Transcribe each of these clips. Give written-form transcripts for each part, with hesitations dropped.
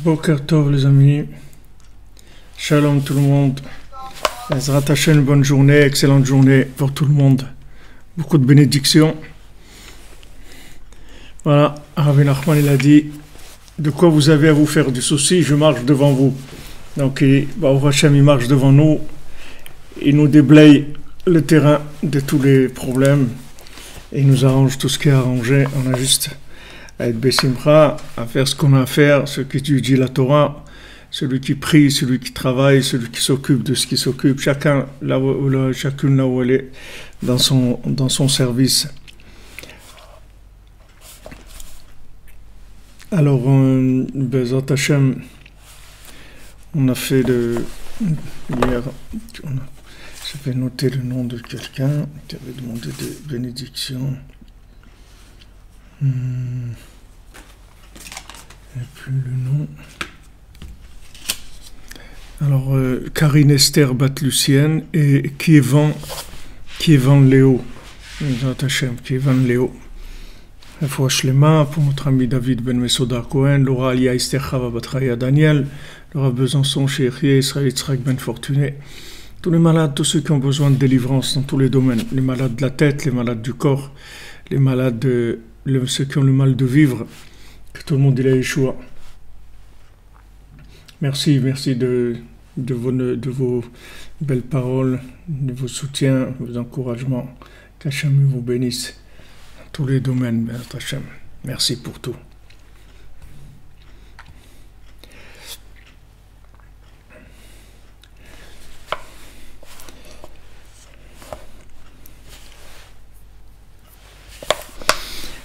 Boker Tov les amis, Shalom tout le monde, Ezrat Hashem, bonne journée, excellente journée pour tout le monde, beaucoup de bénédictions. Voilà, Rav Nachman il a dit, de quoi vous avez à vous faire du souci, je marche devant vous. Donc Hashem il marche devant nous, il nous déblaye le terrain de tous les problèmes, et il nous arrange tout ce qui est arrangé, on a juste à être Bessimcha, à faire ce qu'on a à faire, celui qui étudie la Torah, celui qui prie, celui qui travaille, celui qui s'occupe de ce qui s'occupe, chacune là où elle est dans son service. Alors, Bezat Hashem, on a fait hier, je vais noter le nom de quelqu'un qui avait demandé des bénédictions. Et puis le nom. Alors, Karine Esther Bat-Lucienne et Kievan Léo. Kievan Léo. Refoua Shlema pour notre ami David Ben Mesoda Cohen, Laura Alia Esther Chava Batraya Daniel, Laura Besançon, Cheikh Israël Yitzhak Ben Fortuné. Tous les malades, tous ceux qui ont besoin de délivrance dans tous les domaines, les malades de la tête, les malades du corps, les malades ceux qui ont le mal de vivre, que tout le monde ait Yeshua. Merci de vos belles paroles, de vos soutiens, vos encouragements. Qu'Hachem vous bénisse dans tous les domaines, Hachem. Merci pour tout.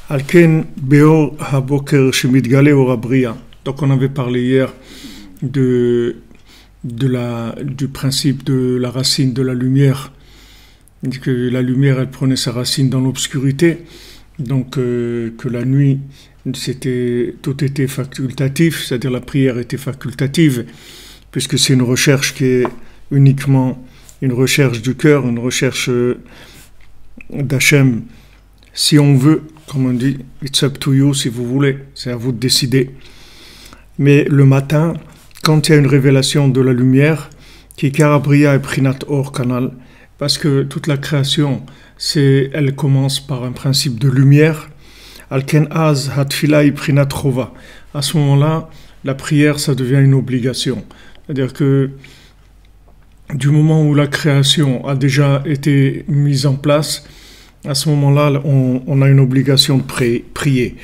Alken Beor Haboker Shemidgale Orabria. Donc on avait parlé hier du principe de la racine de la lumière, que la lumière elle prenait sa racine dans l'obscurité, donc que la nuit tout était facultatif, c'est-à-dire la prière était facultative, puisque c'est une recherche qui est uniquement une recherche du cœur, une recherche d'Hachem. Si on veut, comme on dit, it's up to you, si vous voulez, c'est à vous de décider. Mais le matin, quand il y a une révélation de la lumière, qui est Karabria et Prinat Or Canal, parce que toute la création, elle commence par un principe de lumière, Alken Az Hatfila et Prinat Chova. À ce moment-là, la prière, ça devient une obligation. C'est-à-dire que du moment où la création a déjà été mise en place, à ce moment-là, on a une obligation de prier.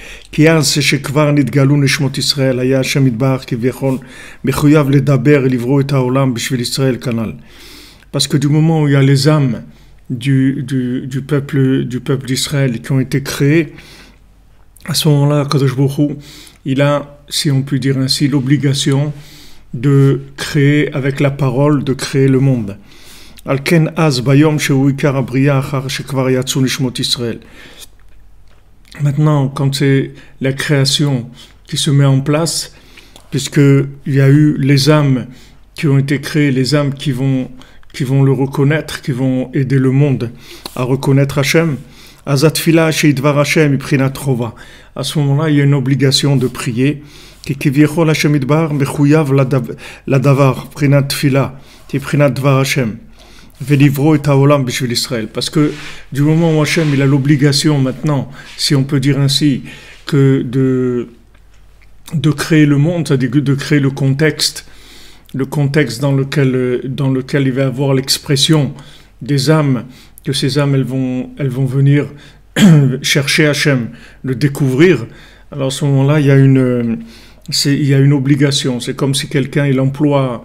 Parce que du moment où il y a les âmes du peuple d'Israël qui ont été créées, à ce moment-là, Kadosh Baruch Hu, il a, si on peut dire ainsi, l'obligation de créer avec la parole, de créer le monde. Alken az bayom shehu ikar abriya achar shekvar yatsu nishmot Israël. Maintenant, quand c'est la création qui se met en place, puisqu'il y a eu les âmes qui ont été créées, les âmes qui vont le reconnaître, qui vont aider le monde à reconnaître Hachem, azatfila sheidvar Hachem iprinat chova. À ce moment-là, il y a une obligation de prier. Kiviechol Hachem idbar mechuyav ladavar prinat tfila, prinat dvar Hachem. Parce que du moment où Hachem il a l'obligation maintenant, si on peut dire ainsi, que de créer le monde, c'est-à-dire de créer le contexte dans lequel il va y avoir l'expression des âmes, que ces âmes elles vont venir chercher Hachem, le découvrir. Alors à ce moment-là, il y a une obligation. C'est comme si quelqu'un il emploie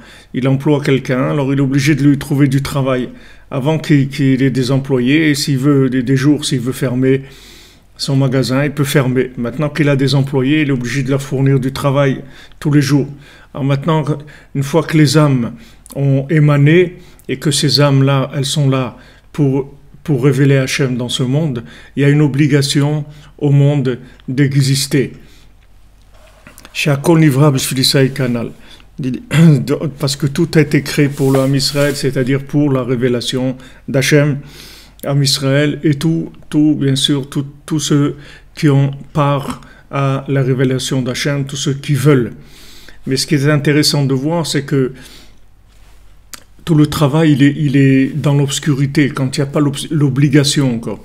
quelqu'un, alors il est obligé de lui trouver du travail avant qu'il ait des employés, et s'il veut des jours, s'il veut fermer son magasin, il peut fermer. Maintenant qu'il a des employés, il est obligé de leur fournir du travail tous les jours. Alors maintenant, une fois que les âmes ont émané et que ces âmes-là, elles sont là pour révéler Hachem dans ce monde, il y a une obligation au monde d'exister. Parce que tout a été créé pour le Ham Israël, c'est-à-dire pour la révélation d'Hachem, Ham Israël, et tout bien sûr, tous ceux qui ont part à la révélation d'Hachem, tous ceux qui veulent. Mais ce qui est intéressant de voir, c'est que tout le travail, il est dans l'obscurité, quand il n'y a pas l'obligation encore.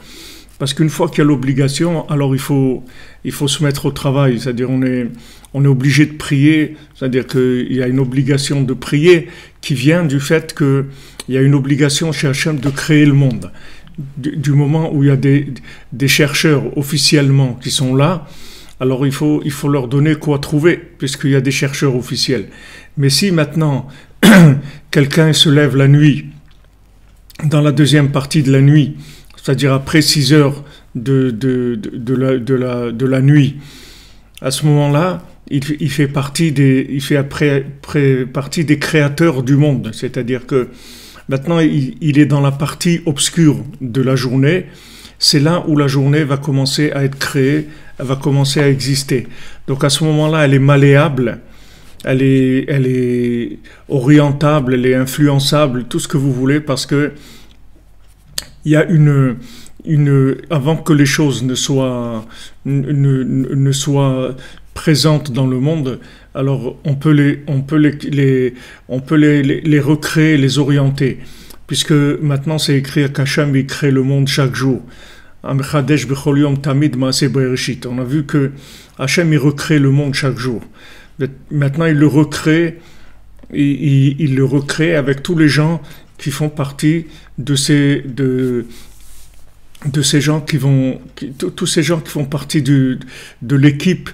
Parce qu'une fois qu'il y a l'obligation, alors il faut se mettre au travail. C'est-à-dire on est obligé de prier. C'est-à-dire qu'il y a une obligation de prier qui vient du fait qu'il y a une obligation chez Hachem de créer le monde. Du moment où il y a des chercheurs officiellement qui sont là, alors il faut leur donner quoi trouver, puisqu'il y a des chercheurs officiels. Mais si maintenant quelqu'un se lève la nuit, dans la deuxième partie de la nuit, c'est-à-dire après 6 heures de la nuit, à ce moment-là, il fait partie partie des créateurs du monde. C'est-à-dire que maintenant, il est dans la partie obscure de la journée. C'est là où la journée va commencer à être créée, elle va commencer à exister. Donc à ce moment-là, elle est malléable, elle est orientable, elle est influençable, tout ce que vous voulez, parce que il y a avant que les choses ne soient présentes dans le monde, alors on peut les recréer, les orienter, puisque maintenant c'est écrit qu'Hachem il crée le monde chaque jour. On a vu que Hachem il recrée le monde chaque jour. Maintenant il le recrée, il le recrée avec tous les gens qui font partie de ces gens tous ces gens qui font partie de l'équipe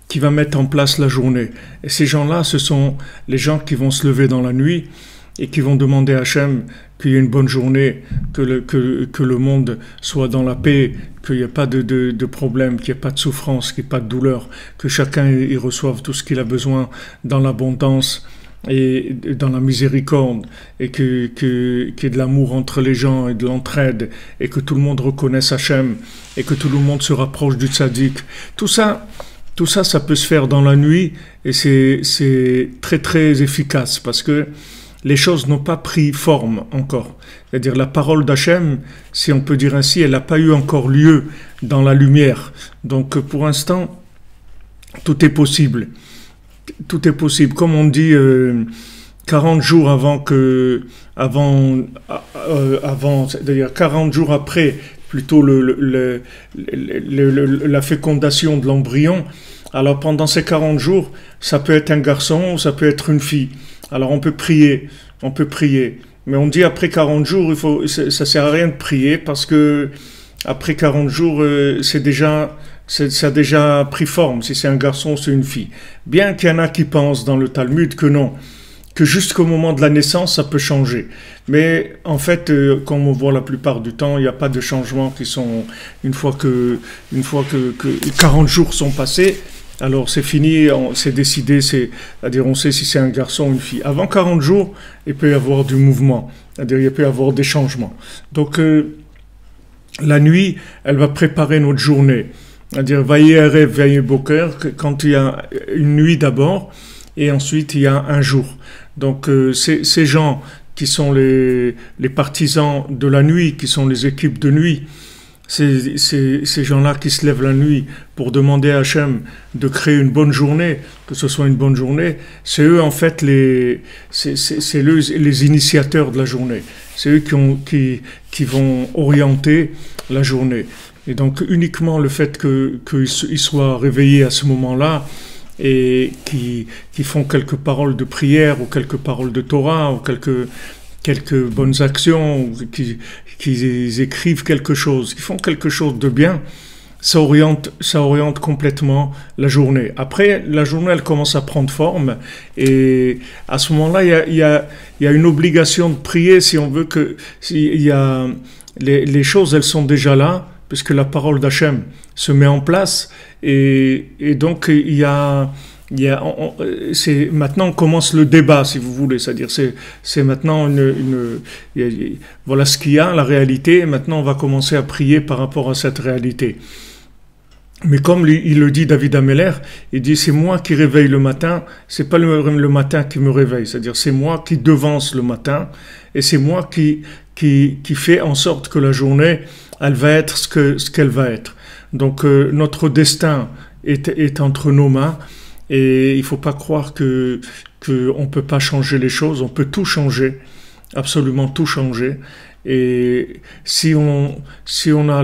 qui va mettre en place la journée. Et ces gens-là, ce sont les gens qui vont se lever dans la nuit et qui vont demander à Hachem qu'il y ait une bonne journée, que le monde soit dans la paix, qu'il n'y ait pas de problème, qu'il n'y ait pas de souffrance, qu'il n'y ait pas de douleur, que chacun y reçoive tout ce qu'il a besoin dans l'abondance et dans la miséricorde, et qu'il y ait de l'amour entre les gens et de l'entraide, et que tout le monde reconnaisse Hachem, et que tout le monde se rapproche du tzaddik. Tout ça, ça peut se faire dans la nuit, et c'est très très efficace, parce que les choses n'ont pas pris forme encore. C'est-à-dire la parole d'Hachem, si on peut dire ainsi, elle n'a pas eu encore lieu dans la lumière. Donc pour l'instant, tout est possible. Tout est possible. Comme on dit, 40 jours c'est-à-dire 40 jours après, plutôt la fécondation de l'embryon. Alors pendant ces 40 jours, ça peut être un garçon ou ça peut être une fille. Alors on peut prier. Mais on dit après 40 jours, ça sert à rien de prier parce que après 40 jours, ça a déjà pris forme, si c'est un garçon ou c'est une fille. Bien qu'il y en a qui pensent dans le Talmud que non, que jusqu'au moment de la naissance, ça peut changer. Mais en fait, comme on voit la plupart du temps, il n'y a pas de changements qui sont, une fois que 40 jours sont passés, alors c'est fini, c'est décidé, c'est-à-dire on sait si c'est un garçon ou une fille. Avant 40 jours, il peut y avoir du mouvement, c'est-à-dire il peut y avoir des changements. Donc la nuit, elle va préparer notre journée. C'est-à-dire Vaye Erev, Vaye Boker, quand il y a une nuit d'abord, et ensuite il y a un jour. Donc ces gens qui sont les partisans de la nuit, qui sont les équipes de nuit, ces gens-là qui se lèvent la nuit pour demander à Hachem de créer une bonne journée, que ce soit une bonne journée, c'est eux en fait les initiateurs de la journée. C'est eux qui vont orienter la journée. Et donc uniquement le fait qu'ils soient réveillés à ce moment-là et qui font quelques paroles de prière ou quelques paroles de Torah ou quelques bonnes actions, qu'ils écrivent quelque chose, qu'ils font quelque chose de bien, ça oriente complètement la journée. Après, la journée, elle commence à prendre forme, et à ce moment-là, il y a une obligation de prier, si on veut que, les choses, elles sont déjà là, puisque la parole d'Hachem se met en place, et donc maintenant on commence le débat, si vous voulez, c'est-à-dire c'est maintenant voilà ce qu'il y a, la réalité, et maintenant on va commencer à prier par rapport à cette réalité. Mais comme il le dit David Ameller, il dit c'est moi qui réveille le matin, c'est pas le matin qui me réveille, c'est-à-dire c'est moi qui devance le matin, et c'est moi qui fait en sorte que la journée, elle va être ce qu'elle va être. Donc notre destin est entre nos mains, Et il ne faut pas croire que on ne peut pas changer les choses, on peut tout changer, absolument tout changer. Et si on a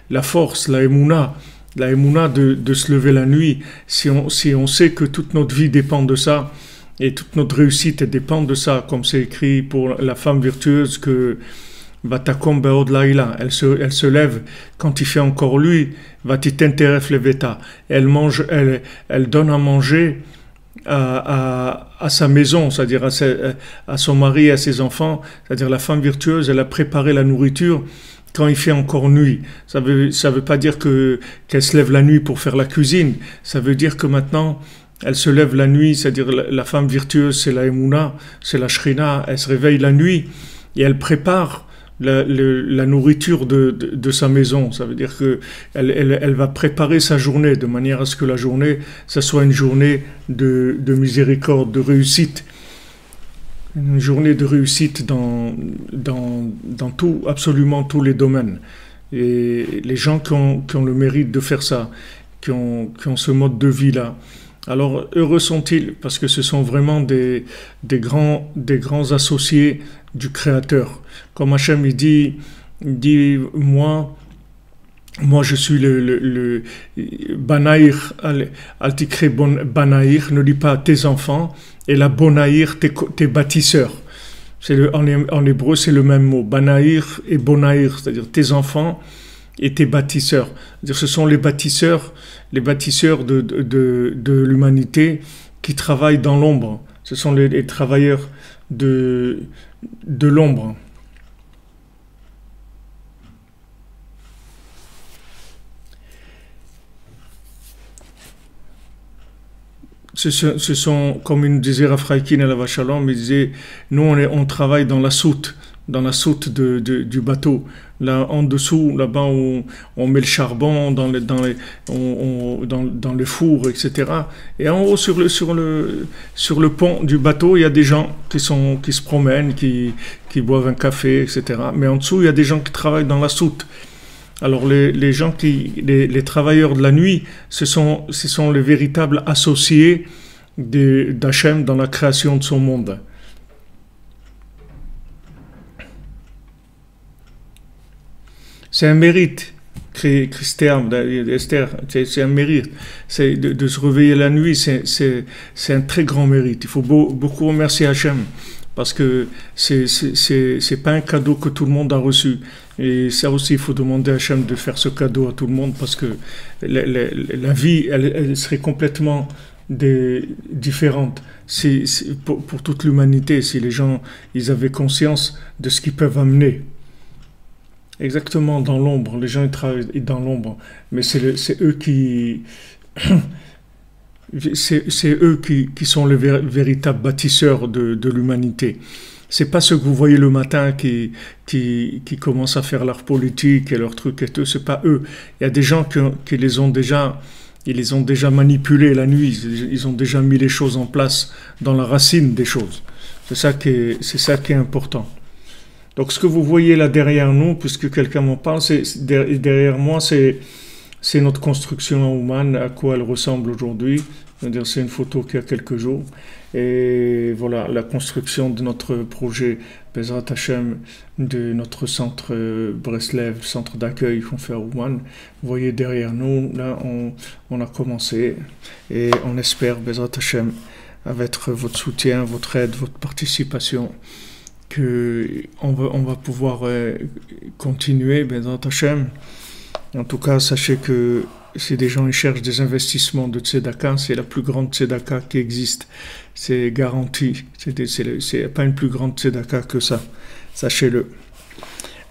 la force, la émouna de se lever la nuit, si on sait que toute notre vie dépend de ça, et toute notre réussite dépend de ça, comme c'est écrit pour la femme virtueuse que Vatakom beod laila, elle se lève quand il fait encore nuit, vatitenteref leveta, elle donne à manger à sa maison, c'est-à-dire à son mari et à ses enfants, c'est-à-dire la femme virtueuse, elle a préparé la nourriture quand il fait encore nuit. Ça veut pas dire qu'elle se lève la nuit pour faire la cuisine, ça veut dire que maintenant, elle se lève la nuit, c'est-à-dire la femme virtueuse, c'est la Emouna, c'est la Shrina, elle se réveille la nuit et elle prépare la nourriture de sa maison. Ça veut dire que elle va préparer sa journée de manière à ce que la journée, ça soit une journée de miséricorde, de réussite. Une journée de réussite dans tout, absolument tous les domaines. Et les gens qui ont le mérite de faire ça, qui ont ce mode de vie-là, alors heureux sont-ils, parce que ce sont vraiment des grands associés du Créateur. Comme Hachem il dit moi je suis le Banaïr, Altikre Banaïr, ne dis pas tes enfants, et la Bonaïr, tes bâtisseurs. En hébreu, c'est le même mot, Banaïr et Bonaïr, c'est-à-dire tes enfants et tes bâtisseurs. C'est-à-dire, ce sont les bâtisseurs de l'humanité qui travaillent dans l'ombre. Ce sont les travailleurs de l'ombre. Ce sont, comme il disait Rafraïkin à la Vachalom, il disait, nous on travaille dans la soute du bateau. Là, en dessous, là-bas où on met le charbon dans le four, etc. Et en haut, sur le pont du bateau, il y a des gens qui se promènent, qui boivent un café, etc. Mais en dessous, il y a des gens qui travaillent dans la soute. Alors les travailleurs de la nuit, ce sont les véritables associés d'Hachem dans la création de son monde. C'est un mérite, Esther, c'est un mérite. C'est de se réveiller la nuit, c'est un très grand mérite. Il faut beaucoup remercier Hachem, parce que c'est pas un cadeau que tout le monde a reçu. Et ça aussi, il faut demander à Hachem de faire ce cadeau à tout le monde, parce que la vie, elle serait complètement différente pour toute l'humanité, si les gens ils avaient conscience de ce qu'ils peuvent amener. Exactement, dans l'ombre. Les gens ils travaillent dans l'ombre, mais c'est eux qui qui sont les véritables bâtisseurs de l'humanité. C'est pas ceux que vous voyez le matin qui commencent à faire leur politique et leurs trucs et tout, c'est pas eux. Il y a des gens qui les ont déjà manipulés la nuit, ils ont déjà mis les choses en place dans la racine des choses. C'est ça qui est important. Donc ce que vous voyez là derrière nous, puisque quelqu'un m'en parle, derrière moi, c'est notre construction à Ouman, à quoi elle ressemble aujourd'hui. C'est une photo qu'il y a quelques jours. Et voilà, la construction de notre projet Bezrat Hashem, de notre centre Breslev, centre d'accueil qu'on fait à Ouman. Vous voyez derrière nous, là, on a commencé. Et on espère, Bezrat Hashem, avec votre soutien, votre aide, votre participation, qu'on va pouvoir continuer, Bezrat Hashem. En tout cas, sachez que si des gens ils cherchent des investissements de tzedaka, c'est la plus grande tzedaka qui existe. C'est garanti. C'est pas une plus grande tzedaka que ça. Sachez-le.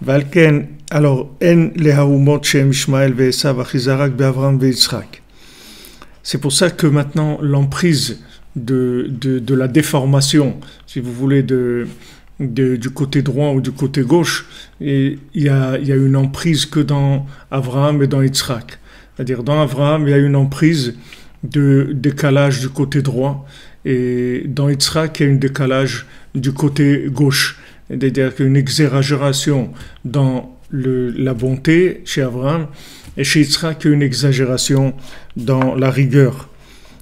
Valken, alors, en lehaumot shem Ishmael ve'esav achizarak be'Avram ve'Yitzchak. C'est pour ça que maintenant, l'emprise de la déformation, si vous voulez, du côté droit ou du côté gauche, et il y a une emprise que dans Abraham et dans Yitzhak. C'est-à-dire dans Abraham, il y a une emprise de décalage du côté droit, et dans Yitzhak, il y a une décalage du côté gauche. C'est-à-dire qu'il y a une exagération dans la bonté chez Abraham, et chez Yitzhak, il y a une exagération dans la rigueur.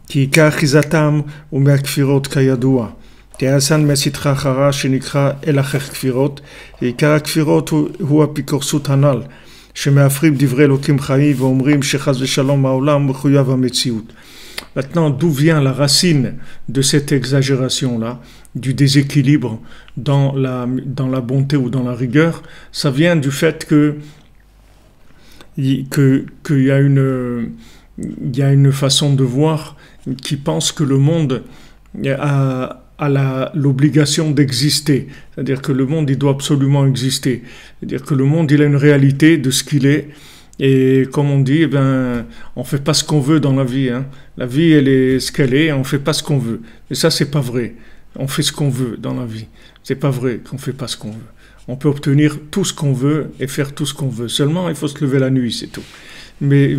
כי עיקר אחיזתם הוא מהכפירות כידוע. תיאסן מהסטרא אחרא שנקרא אל אחר כפירות, ועיקר הכפירות הוא האפיקורסות הנ"ל, שמאפרים דברי אלוקים חיים ואומרים שחס ושלום העולם מחויב המציאות. Maintenant, d'où vient la racine de cette exagération-là, du déséquilibre dans la bonté ou dans la rigueur? Ça vient du fait qu'il y a une façon de voir qui pense que le monde a l'obligation d'exister. C'est-à-dire que le monde, il doit absolument exister. C'est-à-dire que le monde, il a une réalité de ce qu'il est. Et comme on dit, on fait pas ce qu'on veut dans la vie. Hein. La vie, elle est ce qu'elle est, on fait pas ce qu'on veut. Et ça, c'est pas vrai. On fait ce qu'on veut dans la vie. C'est pas vrai qu'on fait pas ce qu'on veut. On peut obtenir tout ce qu'on veut et faire tout ce qu'on veut. Seulement, il faut se lever la nuit, c'est tout. Mais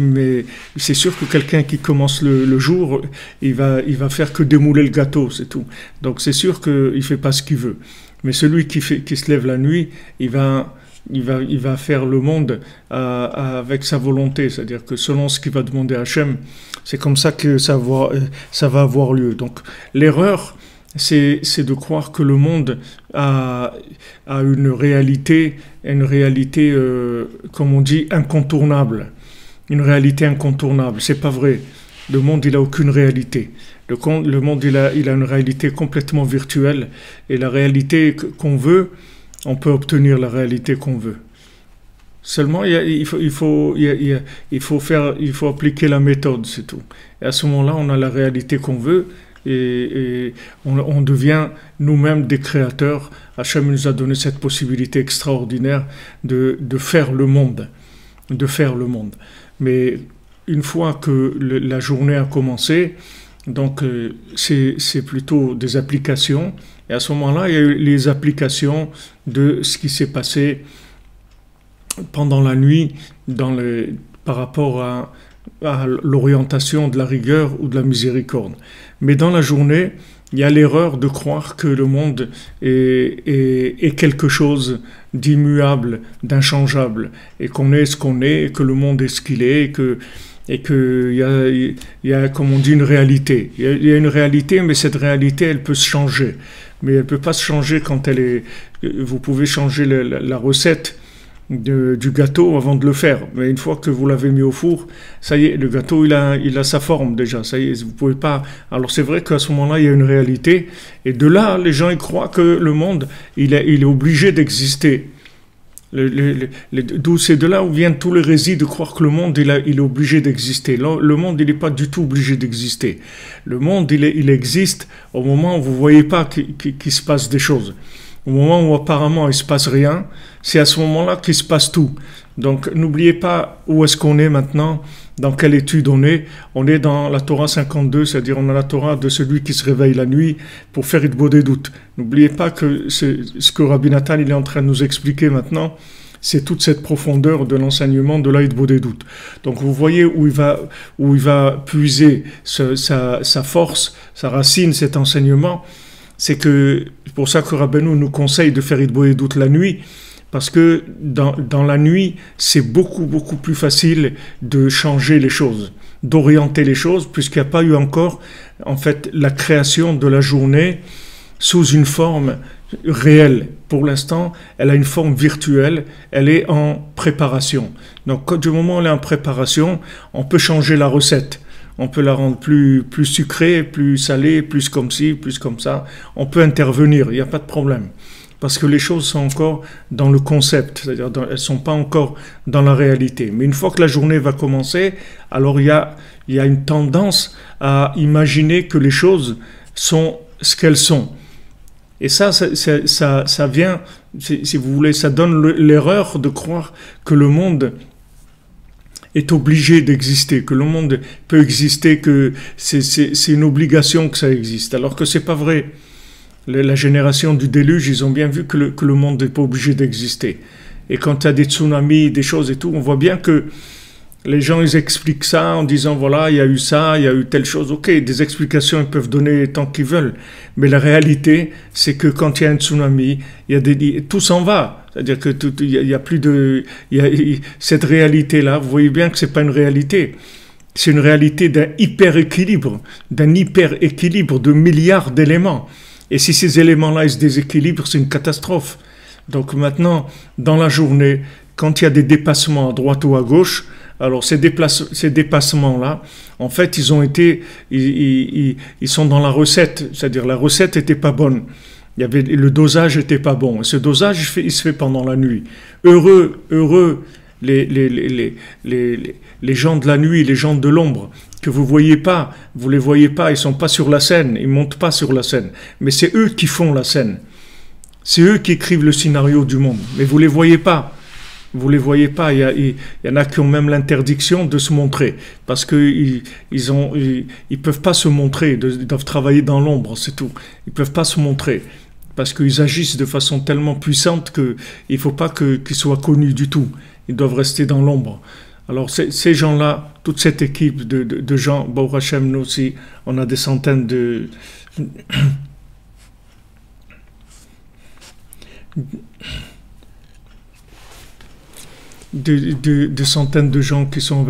c'est sûr que quelqu'un qui commence le jour, il va faire que démouler le gâteau, c'est tout. Donc c'est sûr qu'il fait pas ce qu'il veut. Mais celui qui se lève la nuit, il va faire le monde avec sa volonté, c'est-à-dire que selon ce qu'il va demander à Hachem, c'est comme ça que ça va avoir lieu. Donc l'erreur, c'est de croire que le monde a une réalité, comme on dit, incontournable. Une réalité incontournable. C'est pas vrai. Le monde, il a aucune réalité. Le monde, il a une réalité complètement virtuelle. Et la réalité qu'on veut, on peut obtenir la réalité qu'on veut. Seulement, il faut appliquer la méthode, c'est tout. Et à ce moment-là, on a la réalité qu'on veut et on devient nous-mêmes des créateurs. Hachem nous a donné cette possibilité extraordinaire de faire le monde. Mais une fois que la journée a commencé, donc c'est plutôt des applications. Et à ce moment-là, il y a eu les applications de ce qui s'est passé pendant la nuit par rapport à l'orientation de la rigueur ou de la miséricorde. Mais dans la journée, il y a l'erreur de croire que le monde est quelque chose d'immuable, d'inchangeable, et qu'on est ce qu'on est, et que le monde est ce qu'il est, et qu'il y a, comme on dit, une réalité. Il y a une réalité, mais cette réalité, elle peut se changer. Mais elle ne peut pas se changer quand elle est... Vous pouvez changer la recette du gâteau avant de le faire. Mais une fois que vous l'avez mis au four, ça y est, le gâteau, il a sa forme déjà. Ça y est, vous pouvez pas... Alors c'est vrai qu'à ce moment-là, il y a une réalité. Et de là, les gens, ils croient que le monde, il est obligé d'exister. D'où c'est de là où viennent tous les récits de croire que le monde il est obligé d'exister. Le monde il n'est pas du tout obligé d'exister. Le monde il existe au moment où vous ne voyez pas qu'il se passe des choses. Au moment où apparemment il ne se passe rien, c'est à ce moment-là qu'il se passe tout. Donc n'oubliez pas où est-ce qu'on est maintenant, dans quelle étude on est. On est dans la Torah 52, c'est-à-dire on a la Torah de celui qui se réveille la nuit pour faire Hitbodedut. N'oubliez pas que ce que Rabbi Nathan il est en train de nous expliquer maintenant, c'est toute cette profondeur de l'enseignement de la Hitbodedut. Donc vous voyez où il va puiser sa force, sa racine, cet enseignement. C'est pour ça que Rabbeinu nous conseille de faire Hitbodedut la nuit, parce que dans la nuit, c'est beaucoup, beaucoup plus facile de changer les choses, d'orienter les choses, puisqu'il n'y a pas eu encore, en fait, la création de la journée sous une forme réelle. Pour l'instant, elle a une forme virtuelle, elle est en préparation. Donc, du moment où elle est en préparation, on peut changer la recette. On peut la rendre plus sucrée, plus salée, plus comme ci, plus comme ça. On peut intervenir, il n'y a pas de problème. Parce que les choses sont encore dans le concept, c'est-à-dire elles ne sont pas encore dans la réalité. Mais une fois que la journée va commencer, alors il y a une tendance à imaginer que les choses sont ce qu'elles sont. Et ça vient, si vous voulez, ça donne l'erreur de croire que le monde est obligé d'exister, que le monde peut exister, que c'est une obligation que ça existe, alors que c'est pas vrai. La génération du déluge, ils ont bien vu que le monde n'est pas obligé d'exister. Et quand il y a des tsunamis, des choses et tout, on voit bien que les gens, ils expliquent ça en disant, voilà, il y a eu ça, il y a eu telle chose. Ok, des explications, ils peuvent donner tant qu'ils veulent. Mais la réalité, c'est que quand il y a un tsunami, tout s'en va. C'est-à-dire que il y a plus de... cette réalité-là, vous voyez bien que c'est pas une réalité. C'est une réalité d'un hyper-équilibre de milliards d'éléments. Et si ces éléments-là ils se déséquilibrent, c'est une catastrophe. Donc maintenant, dans la journée, quand il y a des dépassements à droite ou à gauche, alors ces dépassements-là, en fait, ils sont dans la recette, c'est-à-dire la recette n'était pas bonne. Le dosage n'était pas bon. Et ce dosage, il se fait pendant la nuit. Heureux les gens de la nuit, les gens de l'ombre, que vous les voyez pas, ils sont pas sur la scène, ils montent pas sur la scène. Mais c'est eux qui font la scène. C'est eux qui écrivent le scénario du monde. Mais vous les voyez pas. Vous les voyez pas. Il y en a qui ont même l'interdiction de se montrer parce que ils peuvent pas se montrer. Ils doivent travailler dans l'ombre, c'est tout. Ils peuvent pas se montrer parce qu'ils agissent de façon tellement puissante que il faut pas qu'ils soient connus du tout. Ils doivent rester dans l'ombre. Alors ces gens-là, toute cette équipe de gens, Baruch Hashem, nous aussi, on a des centaines de centaines de gens qui sont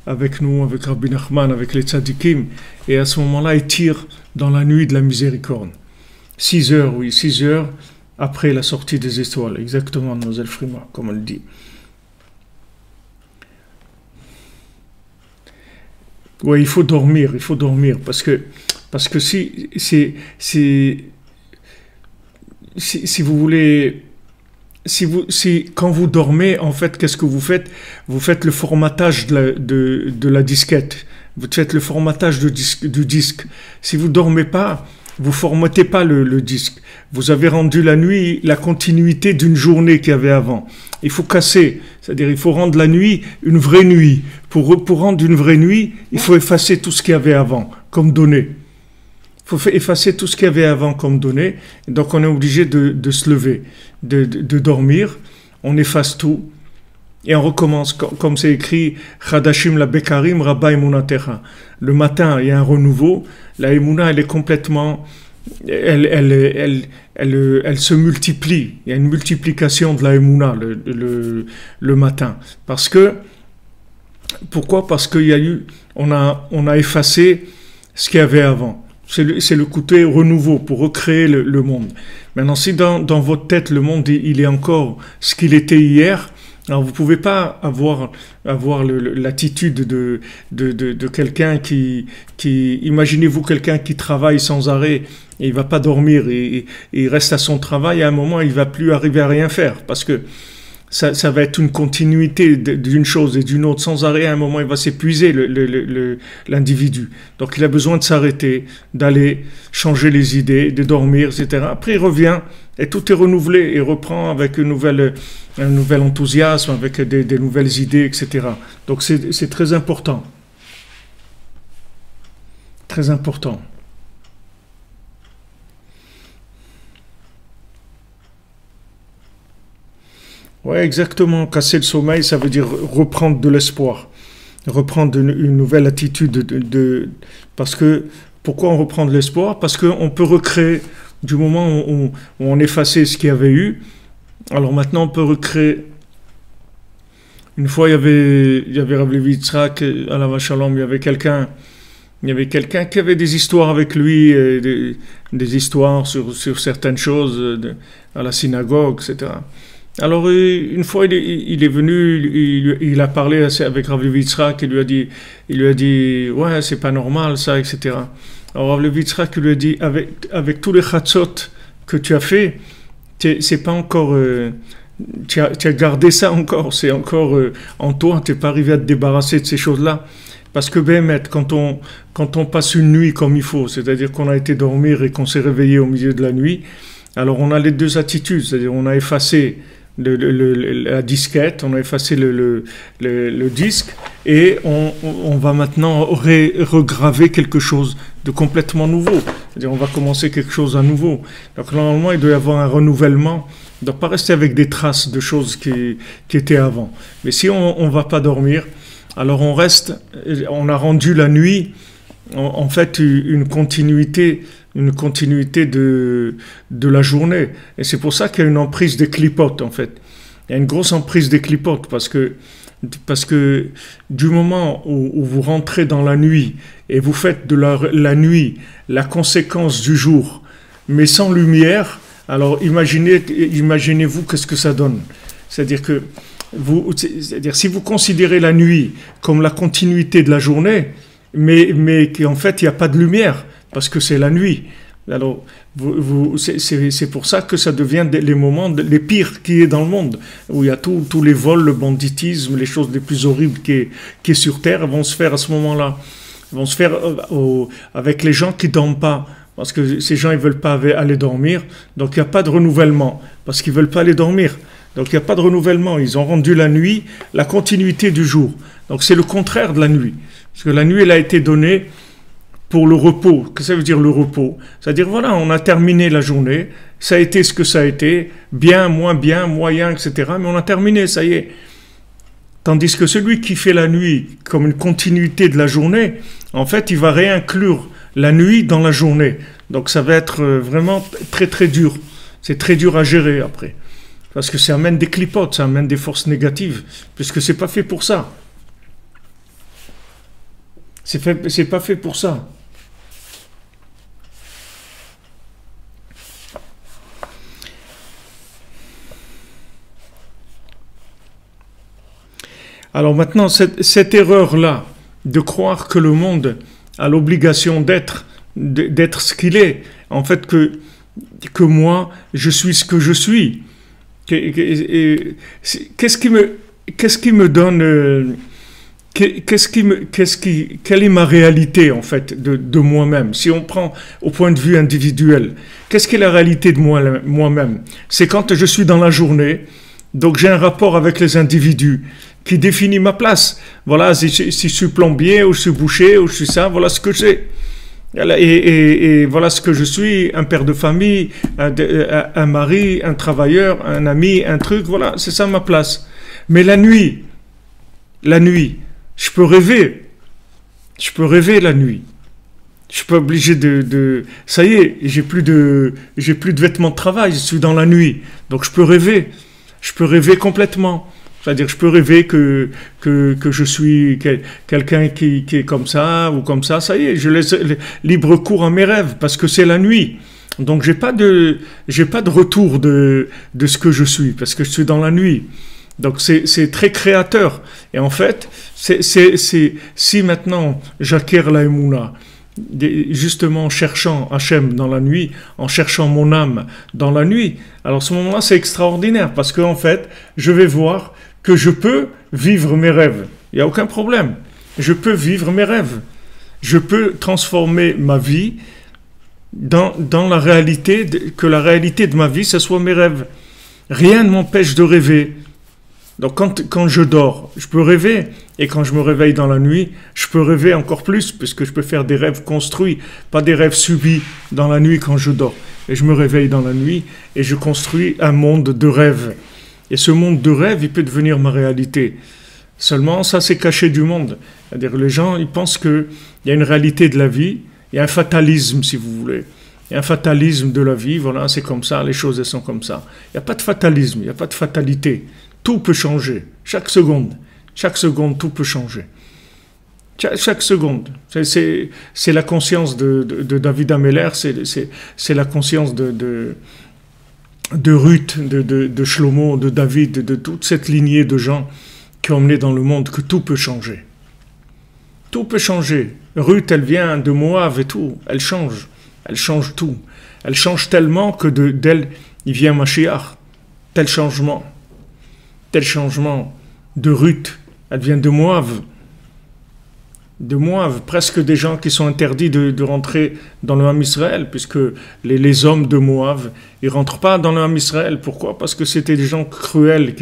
avec nous, avec Rabbi Nachman, avec les tzadikim, et à ce moment-là, ils tirent dans la nuit de la miséricorde. 6 heures, oui, 6 heures après la sortie des étoiles, exactement, Mademoiselle Frima, comme on le dit. Oui, il faut dormir, parce que si vous voulez, quand vous dormez, en fait, qu'est-ce que vous faites? Vous faites le formatage de la disquette. Vous faites le formatage du disque. Si vous dormez pas, vous formatez pas le disque. Vous avez rendu la nuit la continuité d'une journée qu'il y avait avant. Il faut casser, c'est-à-dire il faut rendre la nuit une vraie nuit. Pour rendre une vraie nuit, il faut effacer tout ce qu'il y avait avant, comme données. Il faut effacer tout ce qu'il y avait avant comme données. Donc on est obligé de se lever, de dormir. On efface tout et on recommence comme c'est écrit Chadashim la Bekarim Rabba Emunatecha. Le matin, il y a un renouveau. La Emuna, elle est complètement, elle se multiplie. Il y a une multiplication de la Emuna le matin. Pourquoi? Parce qu'il y a eu, on a effacé ce qu'il y avait avant. C'est le côté renouveau pour recréer le monde. Maintenant, si dans votre tête, le monde, il est encore ce qu'il était hier, alors vous pouvez pas avoir l'attitude de quelqu'un qui imaginez-vous quelqu'un qui travaille sans arrêt, et il va pas dormir, et il reste à son travail, et à un moment, il va plus arriver à rien faire, parce que ça va être une continuité d'une chose et d'une autre sans arrêt. À un moment, il va s'épuiser l'individu. Donc, il a besoin de s'arrêter, d'aller changer les idées, de dormir, etc. Après, il revient et tout est renouvelé et reprend avec un nouvel enthousiasme, avec des nouvelles idées, etc. Donc, c'est très important. Très important. Ouais, exactement. Casser le sommeil, ça veut dire reprendre de l'espoir, reprendre une nouvelle attitude parce que pourquoi on reprend de l'espoir? Parce qu'on peut recréer du moment où on effaçait ce qu'il y avait eu. Alors maintenant, on peut recréer. Une fois, il y avait Rav Levi Yitzhak, Alav Shalom, il y avait quelqu'un qui avait des histoires avec lui, des histoires sur certaines choses à la synagogue, etc. Alors, une fois, il est venu, il a parlé avec Rav Levi Yitzhak, il lui a dit, ouais, c'est pas normal, ça, etc. Alors, Rav Levi Yitzhak lui a dit, avec tous les chatzot que tu as fait, c'est pas encore, tu as gardé ça encore, c'est encore en toi, t'es pas arrivé à te débarrasser de ces choses-là. Parce que, quand on passe une nuit comme il faut, c'est-à-dire qu'on a été dormir et qu'on s'est réveillé au milieu de la nuit, alors on a les deux attitudes, c'est-à-dire on a effacé la disquette, on a effacé le disque et on va maintenant regraver quelque chose de complètement nouveau. C'est-à-dire on va commencer quelque chose à nouveau. Donc normalement, il doit y avoir un renouvellement. Il ne doit pas rester avec des traces de choses qui étaient avant. Mais si on ne va pas dormir, alors on a rendu la nuit en fait une continuité de la journée. Et c'est pour ça qu'il y a une emprise des clipotes, en fait. Il y a une grosse emprise des clipotes, parce que parce que du moment où vous rentrez dans la nuit et vous faites de la nuit la conséquence du jour, mais sans lumière, alors imaginez-vous qu'est-ce que ça donne. C'est-à-dire que si vous considérez la nuit comme la continuité de la journée, mais qu'en fait il n'y a pas de lumière, parce que c'est la nuit. Alors, c'est pour ça que ça devient les moments les pires qui est dans le monde, où il y a tous les vols, le banditisme, les choses les plus horribles qui est sur Terre vont se faire à ce moment-là. Vont se faire avec les gens qui ne dorment pas, parce que ces gens ils veulent pas aller dormir, donc il n'y a pas de renouvellement, parce qu'ils veulent pas aller dormir. Donc il n'y a pas de renouvellement, ils ont rendu la nuit la continuité du jour. Donc c'est le contraire de la nuit, parce que la nuit elle a été donnée pour le repos. Qu'est-ce que ça veut dire le repos? C'est-à-dire voilà, on a terminé la journée, ça a été ce que ça a été, bien, moyen, etc. Mais on a terminé, ça y est. Tandis que celui qui fait la nuit comme une continuité de la journée, en fait, il va réinclure la nuit dans la journée. Donc ça va être vraiment très très dur. C'est très dur à gérer après. Parce que ça amène des clipotes, ça amène des forces négatives, puisque c'est pas fait pour ça. C'est pas fait pour ça. Alors maintenant, cette erreur-là, de croire que le monde a l'obligation d'être ce qu'il est, en fait que moi, je suis ce que je suis. Qu'est-ce qui me donne, quelle est ma réalité en fait de moi-même? Si on prend au point de vue individuel, qu'est-ce qu'est la réalité de moi-même? C'est quand je suis dans la journée, donc j'ai un rapport avec les individus qui définit ma place. Voilà, si je suis plombier, ou je suis boucher, ou je suis ça, voilà ce que j'ai. Et voilà ce que je suis, un père de famille, un mari, un travailleur, un ami, un truc, voilà, c'est ça ma place. Mais la nuit, je peux rêver la nuit. Je suis pas obligé ça y est, j'ai plus de vêtements de travail, je suis dans la nuit. Donc je peux rêver complètement. C'est-à-dire, je peux rêver que je suis quelqu'un qui est comme ça ou comme ça. Ça y est, je laisse libre cours à mes rêves parce que c'est la nuit. Donc, j'ai pas de retour de ce que je suis parce que je suis dans la nuit. Donc, c'est très créateur. Et en fait, si maintenant j'acquiers la Emouna, justement en cherchant Hachem dans la nuit, en cherchant mon âme dans la nuit, alors à ce moment-là, c'est extraordinaire parce qu'en fait, je vais voir que je peux vivre mes rêves. Il n'y a aucun problème. Je peux vivre mes rêves. Je peux transformer ma vie dans la réalité, que la réalité de ma vie, ce soit mes rêves. Rien ne m'empêche de rêver. Donc quand je dors, je peux rêver. Et quand je me réveille dans la nuit, je peux rêver encore plus, puisque je peux faire des rêves construits, pas des rêves subis dans la nuit quand je dors. Et je me réveille dans la nuit et je construis un monde de rêves. Et ce monde de rêve, il peut devenir ma réalité. Seulement, ça, c'est caché du monde. C'est-à-dire, les gens, ils pensent qu'il y a une réalité de la vie, il y a un fatalisme, si vous voulez. Il y a un fatalisme de la vie, voilà, c'est comme ça, les choses, elles sont comme ça. Il n'y a pas de fatalisme, il n'y a pas de fatalité. Tout peut changer, chaque seconde. Chaque seconde, tout peut changer. Chaque seconde. C'est la conscience de David Ameller, c'est la conscience de Ruth, de Shlomo, de David, de toute cette lignée de gens qui ont emmené dans le monde que tout peut changer. Tout peut changer. Ruth, elle vient de Moab et tout. Elle change tout. Elle change tellement que d'elle, il vient Mashiach. Tel changement de Ruth. Elle vient de Moab. Presque des gens qui sont interdits de rentrer dans le Ham Israël, puisque les hommes de Moab, ils rentrent pas dans le Ham Israël. Pourquoi? Parce que c'était des gens cruels,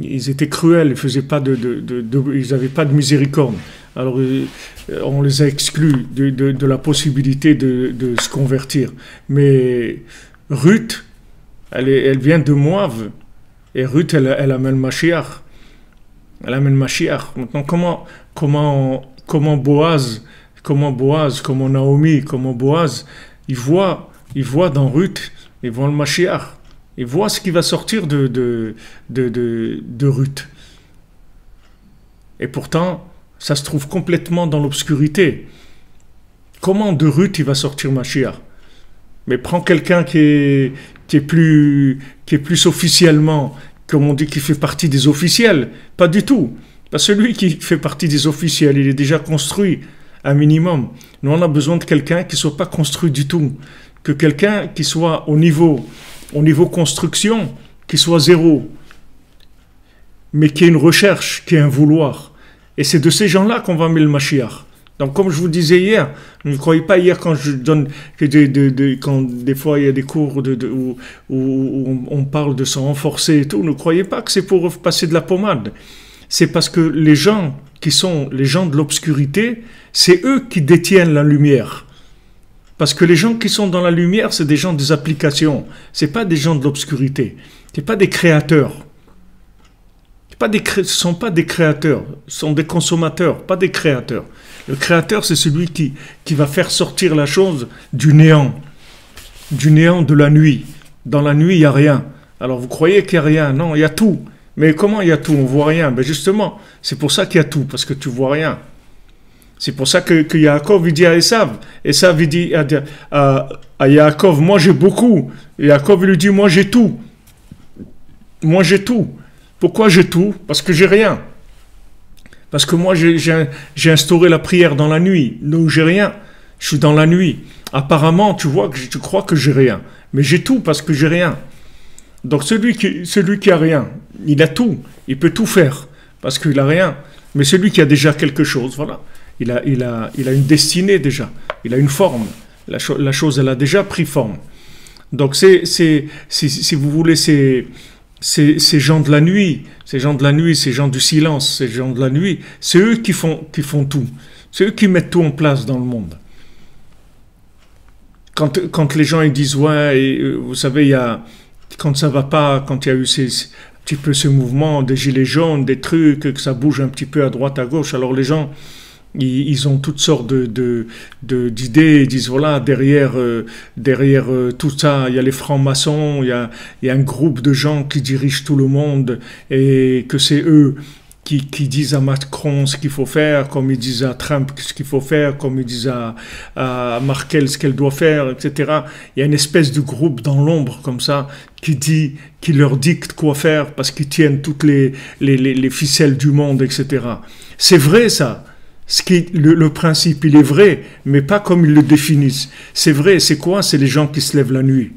ils étaient cruels, ils faisaient pas ils avaient pas de miséricorde. Alors on les a exclus de la possibilité de se convertir. Mais Ruth, elle vient de Moab, et Ruth, elle amène Mashiach. Elle amène Mashiach. Maintenant, comment Boaz, comment Naomi, comment Boaz, ils voient dans Ruth, ils voient le Mashiach. et vois ce qui va sortir de Ruth. Et pourtant, ça se trouve complètement dans l'obscurité. Comment de Ruth il va sortir Mashiach? Mais prends quelqu'un qui est plus officiellement, comme on dit, qui fait partie des officiels. Pas du tout. Pas celui qui fait partie des officiels, il est déjà construit, un minimum. Nous, on a besoin de quelqu'un qui ne soit pas construit du tout. Que quelqu'un qui soit au niveau construction, qui soit zéro. Mais qui ait une recherche, qui ait un vouloir. Et c'est de ces gens-là qu'on va mettre le Mashiach. Donc, comme je vous disais hier, ne croyez pas hier quand je donne, quand des fois il y a des cours où on parle de se renforcer et tout, ne croyez pas que c'est pour passer de la pommade. C'est parce que les gens qui sont les gens de l'obscurité, c'est eux qui détiennent la lumière. Parce que les gens qui sont dans la lumière, c'est des gens des applications. C'est pas des gens de l'obscurité. C'est pas des créateurs. Ce ne sont pas des créateurs, ce sont des consommateurs, pas des créateurs. Le créateur, c'est celui qui va faire sortir la chose du néant de la nuit. Dans la nuit, il n'y a rien. Alors vous croyez qu'il n'y a rien? Non, il y a tout. Mais comment il y a tout? On ne voit rien. Ben justement, c'est pour ça qu'il y a tout, parce que tu ne vois rien. C'est pour ça que Yaakov, il dit à Esav, il dit à Yaakov, moi j'ai beaucoup. Et Yaakov, il lui dit, moi j'ai tout. Moi j'ai tout. Pourquoi j'ai tout? Parce que j'ai rien. Parce que moi, j'ai instauré la prière dans la nuit. Donc, j'ai rien. Je suis dans la nuit. Apparemment, tu crois que j'ai rien. Mais j'ai tout parce que j'ai rien. Donc, celui qui a rien, il a tout. Il peut tout faire parce qu'il a rien. Mais celui qui a déjà quelque chose, voilà. Il a une destinée déjà. Il a une forme. La chose, elle a déjà pris forme. Donc, si vous voulez, ces gens de la nuit, ces gens du silence, ces gens de la nuit, c'est eux qui font tout. C'est eux qui mettent tout en place dans le monde. Quand les gens ils disent ouais, vous savez, quand ça va pas, quand il y a eu un petit peu ce mouvement des gilets jaunes, des trucs, que ça bouge un petit peu à droite, à gauche, alors les gens ils ont toutes sortes d'idées, ils disent voilà, derrière tout ça, il y a les francs-maçons, il y a un groupe de gens qui dirigent tout le monde et que c'est eux qui disent à Macron ce qu'il faut faire, comme ils disent à Trump ce qu'il faut faire, comme ils disent à Merkel ce qu'elle doit faire, etc. Il y a une espèce de groupe dans l'ombre comme ça qui leur dicte quoi faire parce qu'ils tiennent toutes les ficelles du monde, etc. C'est vrai ça. Le principe, il est vrai, mais pas comme ils le définissent. C'est vrai, c'est quoi? C'est les gens qui se lèvent la nuit.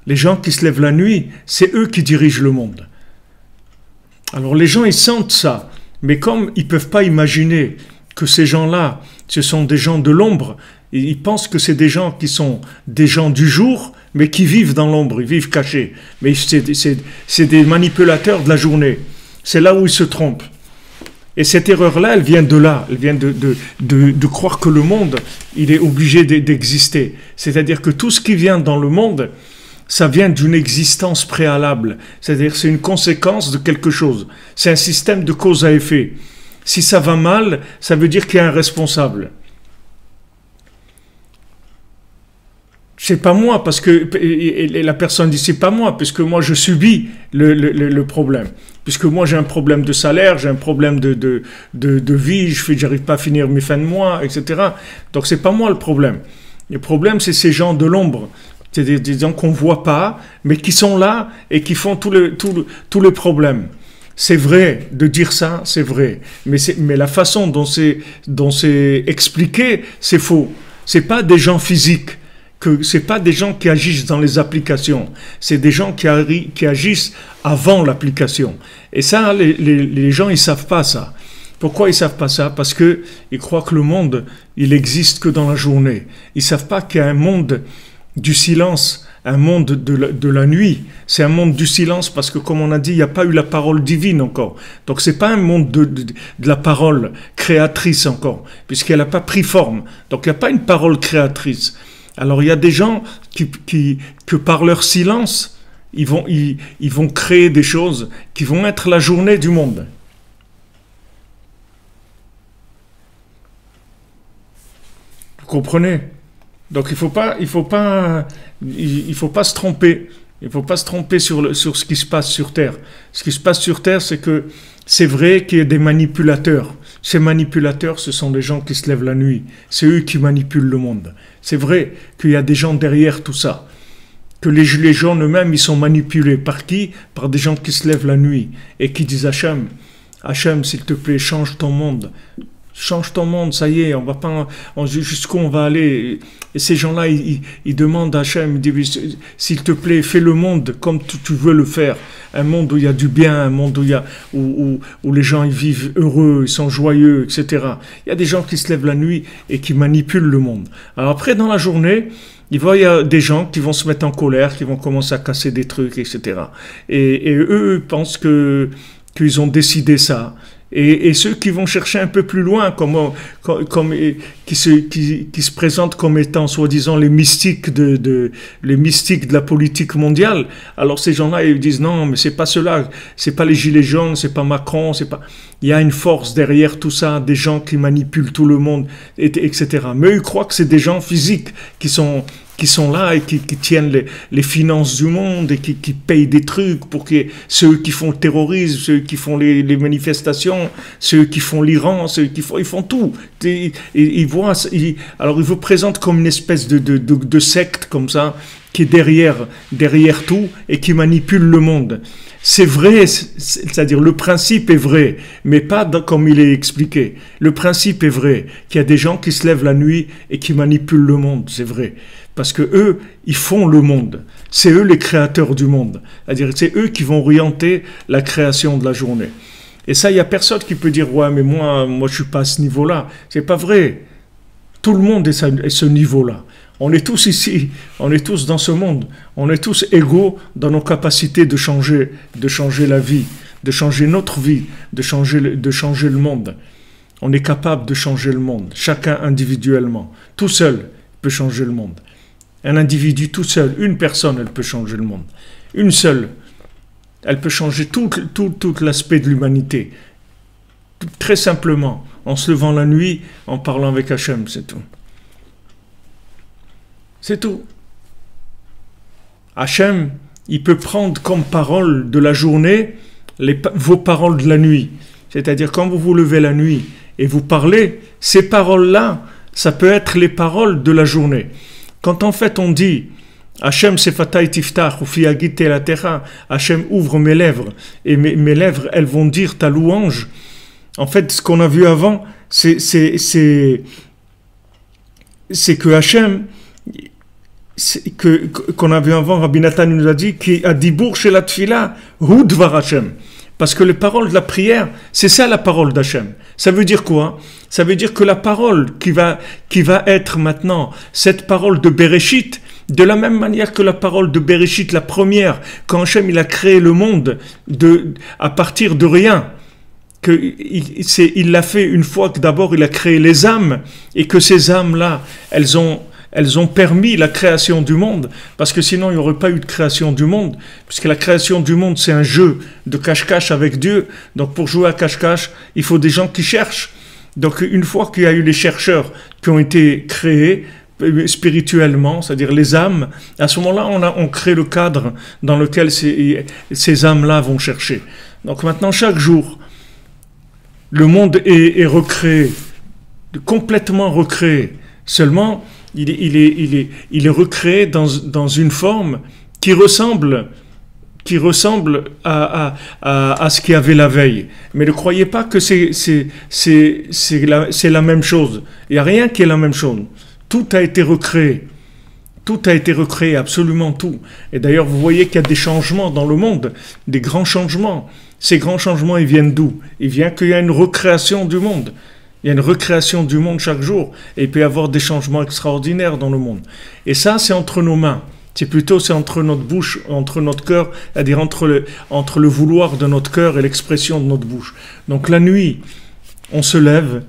Les gens qui se lèvent la nuit, c'est eux qui dirigent le monde. Alors les gens, ils sentent ça, mais comme ils ne peuvent pas imaginer que ces gens-là, ce sont des gens de l'ombre, ils pensent que c'est des gens qui sont des gens du jour, mais qui vivent dans l'ombre, ils vivent cachés. Mais c'est des manipulateurs de la journée. C'est là où ils se trompent. Et cette erreur-là, elle vient de là. Elle vient de croire que le monde, il est obligé d'exister. C'est-à-dire que tout ce qui vient dans le monde, ça vient d'une existence préalable. C'est-à-dire que c'est une conséquence de quelque chose. C'est un système de cause à effet. Si ça va mal, ça veut dire qu'il y a un responsable. C'est pas moi, parce que et la personne dit c'est pas moi, puisque moi je subis le problème. Puisque moi j'ai un problème de salaire, j'ai un problème de vie, j'arrive pas à finir mes fins de mois, etc. Donc c'est pas moi le problème. Le problème c'est ces gens de l'ombre. C'est des gens qu'on voit pas, mais qui sont là et qui font tout le problème. C'est vrai de dire ça, c'est vrai. Mais la façon dont c'est expliqué, c'est faux. C'est pas des gens physiques. Que c'est pas des gens qui agissent dans les applications, c'est des gens qui agissent avant l'application. Et ça, les gens, ils savent pas ça. Pourquoi ils savent pas ça? Parce que ils croient que le monde, il existe que dans la journée. Ils savent pas qu'il y a un monde du silence, un monde de la nuit. C'est un monde du silence parce que, comme on a dit, il n'y a pas eu la parole divine encore. Donc c'est pas un monde de la parole créatrice encore, puisqu'elle n'a pas pris forme. Donc il n'y a pas une parole créatrice. Alors il y a des gens que par leur silence, ils vont créer des choses qui vont être la journée du monde. Vous comprenez? Donc il faut pas se tromper. Il ne faut pas se tromper sur ce qui se passe sur Terre. Ce qui se passe sur Terre, c'est que c'est vrai qu'il y a des manipulateurs. Ces manipulateurs, ce sont des gens qui se lèvent la nuit. C'est eux qui manipulent le monde. C'est vrai qu'il y a des gens derrière tout ça. Que les gens eux-mêmes, ils sont manipulés. Par qui? Par des gens qui se lèvent la nuit et qui disent Hachem, Hachem, s'il te plaît, change ton monde. Change ton monde, ça y est, on va pas, jusqu'où on va aller. Et ces gens-là, ils demandent à Hachem, ils disent, s'il te plaît, fais le monde comme tu veux le faire. Un monde où il y a du bien, un monde où les gens ils vivent heureux, ils sont joyeux, etc. Il y a des gens qui se lèvent la nuit et qui manipulent le monde. Alors après, dans la journée, il va y avoir des gens qui vont se mettre en colère, qui vont commencer à casser des trucs, etc. Et eux pensent qu'ils ont décidé ça. Et ceux qui vont chercher un peu plus loin, qui se présentent comme étant soi-disant les mystiques de la politique mondiale, alors ces gens-là ils disent non, mais c'est pas cela, c'est pas les gilets jaunes, c'est pas Macron, c'est pas. Il y a une force derrière tout ça, des gens qui manipulent tout le monde, etc. Mais ils croient que c'est des gens physiques qui sont là et qui tiennent les finances du monde et qui payent des trucs pour que ceux qui font le terrorisme, ceux qui font les manifestations, ceux qui font l'Iran, ils font tout. Alors ils vous présentent comme une espèce de secte comme ça, qui est derrière tout et qui manipule le monde. C'est vrai, c'est-à-dire le principe est vrai, mais pas comme il est expliqué. Le principe est vrai, qu'il y a des gens qui se lèvent la nuit et qui manipulent le monde, c'est vrai. Parce que eux, ils font le monde. C'est eux les créateurs du monde. C'est-à-dire, c'est eux qui vont orienter la création de la journée. Et ça, il n'y a personne qui peut dire, ouais, mais moi, je suis pas à ce niveau-là. C'est pas vrai. Tout le monde est à ce niveau-là. On est tous ici, on est tous dans ce monde. On est tous égaux dans nos capacités de changer la vie, de changer notre vie, de changer le monde. On est capable de changer le monde, chacun individuellement. Tout seul peut changer le monde. Un individu tout seul, une personne, elle peut changer le monde. Une seule, elle peut changer tout l'aspect de l'humanité. Très simplement, en se levant la nuit, en parlant avec Hachem, c'est tout. C'est tout. Hachem, il peut prendre comme parole de la journée vos paroles de la nuit. C'est-à-dire, quand vous vous levez la nuit et vous parlez, ces paroles-là, ça peut être les paroles de la journée. Quand en fait on dit Hachem sefatai tiftach ou fiagite la terra, Hachem ouvre mes lèvres et mes lèvres elles vont dire ta louange. En fait, ce qu'on a vu avant, c'est que Hachem, qu'on a vu avant, Rabbi Nathan nous a dit qui a dit bourg chez la tfila hu dvar Hachem. Parce que les paroles de la prière, c'est ça la parole d'Hachem. Ça veut dire quoi? Ça veut dire que la parole qui va être maintenant, cette parole de Bereshit, de la même manière que la parole de Bereshit, la première, quand Hachem il a créé le monde à partir de rien, il l'a fait une fois que d'abord il a créé les âmes, et que ces âmes-là, elles ont permis la création du monde, parce que sinon il n'y aurait pas eu de création du monde, puisque la création du monde c'est un jeu de cache-cache avec Dieu. Donc pour jouer à cache-cache, il faut des gens qui cherchent. Donc une fois qu'il y a eu les chercheurs qui ont été créés spirituellement, c'est-à-dire les âmes, à ce moment-là on crée le cadre dans lequel ces âmes-là vont chercher. Donc maintenant chaque jour, le monde est recréé, complètement recréé. Seulement il est recréé dans une forme qui ressemble à ce qu'il y avait la veille. Mais ne croyez pas que c'est la même chose. Il n'y a rien qui est la même chose. Tout a été recréé. Tout a été recréé, absolument tout. Et d'ailleurs, vous voyez qu'il y a des changements dans le monde, des grands changements. Ces grands changements, ils viennent d'où? Ils viennent qu'il y a une recréation du monde. Il y a une recréation du monde chaque jour. Et il peut y avoir des changements extraordinaires dans le monde. Et ça, c'est entre nos mains. C'est entre notre bouche, entre notre cœur, c'est-à-dire entre le vouloir de notre cœur et l'expression de notre bouche. Donc la nuit, on se lève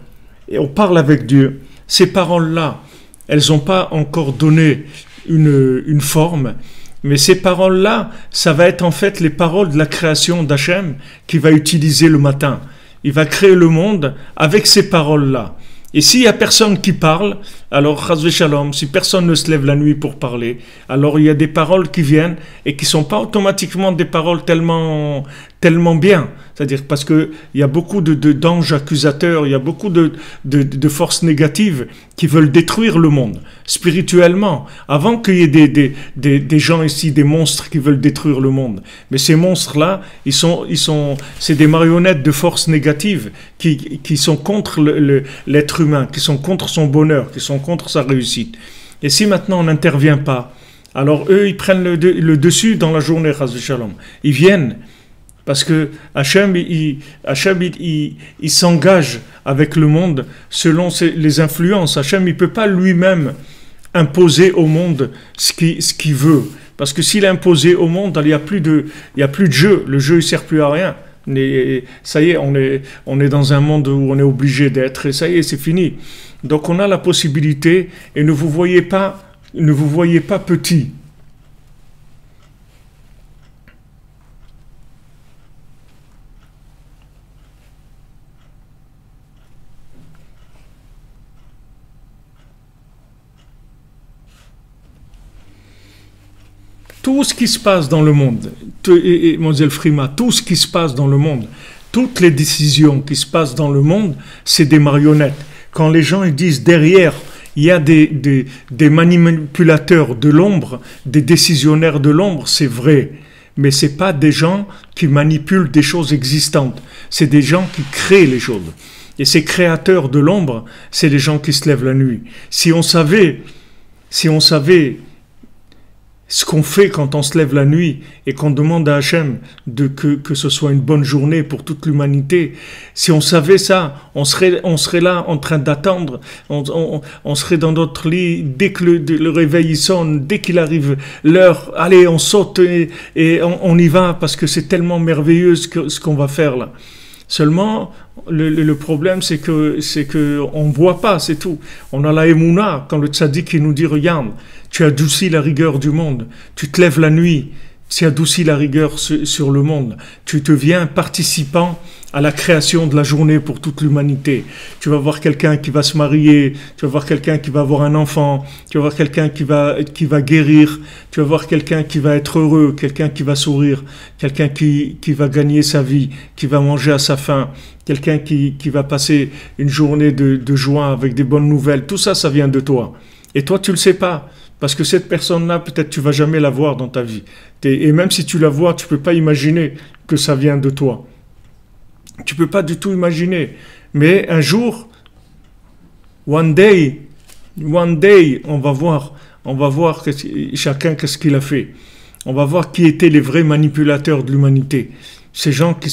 et on parle avec Dieu. Ces paroles-là, elles n'ont pas encore donné une forme, mais ces paroles-là, ça va être en fait les paroles de la création d'Hachem qu'il va utiliser le matin. Il va créer le monde avec ces paroles-là. Et s'il n'y a personne qui parle, alors, chas v'shalom, si personne ne se lève la nuit pour parler, alors il y a des paroles qui viennent et qui ne sont pas automatiquement des paroles tellement bien. C'est-à-dire parce qu'il y a beaucoup d'anges accusateurs, il y a beaucoup de forces négatives qui veulent détruire le monde, spirituellement, avant qu'il y ait des gens ici, des monstres qui veulent détruire le monde. Mais ces monstres-là, c'est des marionnettes de forces négatives qui sont contre l'être humain, qui sont contre son bonheur, qui sont contre sa réussite. Et si maintenant on n'intervient pas, alors eux, ils prennent le dessus dans la journée, chas v'shalom. Ils viennent. Parce que Hachem, il s'engage avec le monde selon les influences. Hachem, il ne peut pas lui-même imposer au monde ce qu'il veut. Parce que s'il a imposé au monde, il n'y a plus de jeu. Le jeu ne sert plus à rien. Et ça y est, on est dans un monde où on est obligé d'être. Et ça y est, c'est fini. Donc on a la possibilité, et ne vous voyez pas petit. Tout ce qui se passe dans le monde, Mlle Frima, tout ce qui se passe dans le monde, toutes les décisions qui se passent dans le monde, c'est des marionnettes. Quand les gens ils disent derrière, il y a des manipulateurs de l'ombre, des décisionnaires de l'ombre, c'est vrai. Mais ce n'est pas des gens qui manipulent des choses existantes. C'est des gens qui créent les choses. Et ces créateurs de l'ombre, c'est les gens qui se lèvent la nuit. Si on savait ce qu'on fait quand on se lève la nuit et qu'on demande à Hachem que ce soit une bonne journée pour toute l'humanité, si on savait ça, on serait là en train d'attendre, on serait dans notre lit, dès que le réveil sonne, dès qu'il arrive l'heure, allez, on saute et on y va parce que c'est tellement merveilleux ce qu'on va faire là. Seulement, le problème, c'est que on voit pas, c'est tout. On a la émouna, quand le tzaddik qui nous dit, regarde, tu adoucis la rigueur du monde, tu te lèves la nuit, tu adoucis la rigueur sur le monde, tu deviens participant à la création de la journée pour toute l'humanité. Tu vas voir quelqu'un qui va se marier, tu vas voir quelqu'un qui va avoir un enfant, tu vas voir quelqu'un qui va guérir, tu vas voir quelqu'un qui va être heureux, quelqu'un qui va sourire, quelqu'un qui va gagner sa vie, qui va manger à sa faim, quelqu'un qui va passer une journée de joie avec des bonnes nouvelles. Tout ça, ça vient de toi. Et toi, tu le sais pas. Parce que cette personne-là, peut-être tu vas jamais la voir dans ta vie. Et même si tu la vois, tu peux pas imaginer que ça vient de toi. Tu peux pas du tout imaginer. Mais un jour, one day, on va voir chacun qu'est-ce qu'il a fait. On va voir qui étaient les vrais manipulateurs de l'humanité. Ces gens qui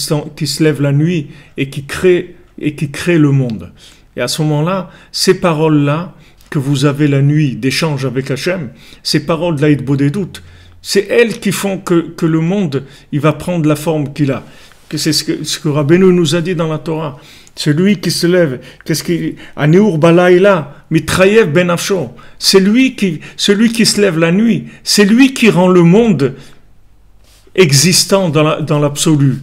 se lèvent la nuit et qui créent le monde. Et à ce moment-là, ces paroles-là, que vous avez la nuit d'échange avec Hachem, ces paroles de l'Aïd Bodédout, c'est elles qui font que le monde, il va prendre la forme qu'il a. Que c'est ce que Rabbeinu nous a dit dans la Torah. Celui qui se lève, Aniur Balayla, Mitrayev Ben Afsho, celui qui se lève la nuit, c'est lui qui rend le monde existant dans l'absolu.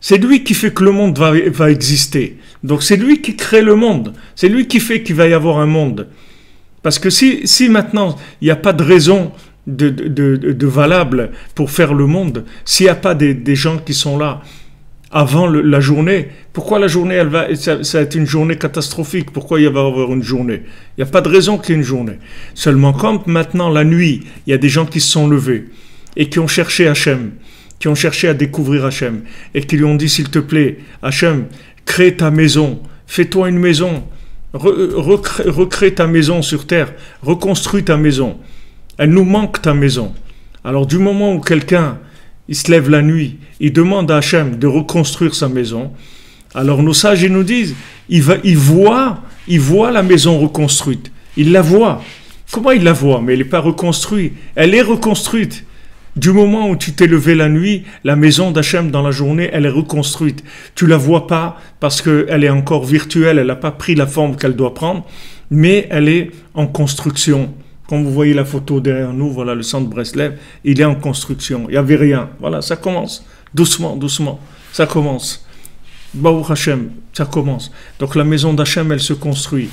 C'est lui qui fait que le monde va exister. Donc c'est lui qui crée le monde. C'est lui qui fait qu'il va y avoir un monde. Parce que si maintenant il n'y a pas de raison de valable pour faire le monde, s'il n'y a pas des gens qui sont là avant la journée, pourquoi la journée ça va être une journée catastrophique? Pourquoi il va y avoir une journée? Il n'y a pas de raison qu'il y ait une journée. Seulement quand maintenant la nuit, il y a des gens qui se sont levés et qui ont cherché Hachem, qui ont cherché à découvrir Hachem et qui lui ont dit s'il te plaît, Hachem, crée ta maison, fais-toi une maison, recrée ta maison sur terre, reconstruis ta maison. Elle nous manque ta maison. Alors du moment où quelqu'un il se lève la nuit, il demande à Hachem de reconstruire sa maison, alors nos sages ils nous disent, il voit la maison reconstruite, il la voit. Comment il la voit? Mais elle n'est pas reconstruite, elle est reconstruite. Du moment où tu t'es levé la nuit, la maison d'Hachem dans la journée, elle est reconstruite. Tu la vois pas parce qu'elle est encore virtuelle, elle n'a pas pris la forme qu'elle doit prendre, mais elle est en construction. Comme vous voyez la photo derrière nous, voilà le centre Breslev, il est en construction, il n'y avait rien. Voilà, ça commence, doucement, ça commence. Baruch Hashem, ça commence. Donc la maison d'Hachem, elle se construit.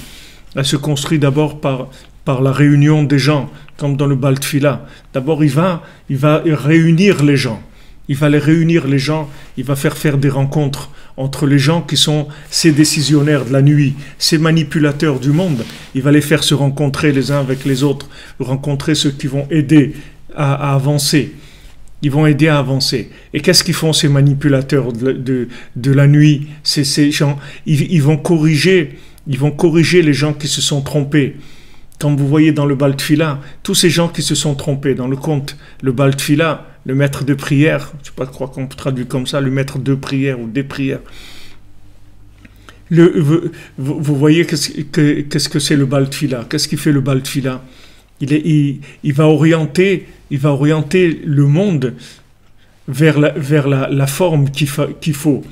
Elle se construit d'abord par la réunion des gens, comme dans le Bal Tfila. D'abord, il va réunir les gens. Il va les réunir, les gens. Il va faire des rencontres entre les gens qui sont ces décisionnaires de la nuit, ces manipulateurs du monde. Il va les faire se rencontrer les uns avec les autres, rencontrer ceux qui vont aider à avancer. Ils vont aider à avancer. Et qu'est-ce qu'ils font, ces manipulateurs de la nuit? Ces gens, ils vont corriger les gens qui se sont trompés. Comme vous voyez dans le Bal Tfila, tous ces gens qui se sont trompés dans le conte, le Bal Tfila, le maître de prière, je ne sais pas croire qu'on traduit comme ça, le maître de prière ou des prières. Vous voyez qu'est-ce que c'est le Bal Tfila? Qu'est-ce qu'il fait le Bal Tfila? Il va orienter le monde vers la forme qu'il faut.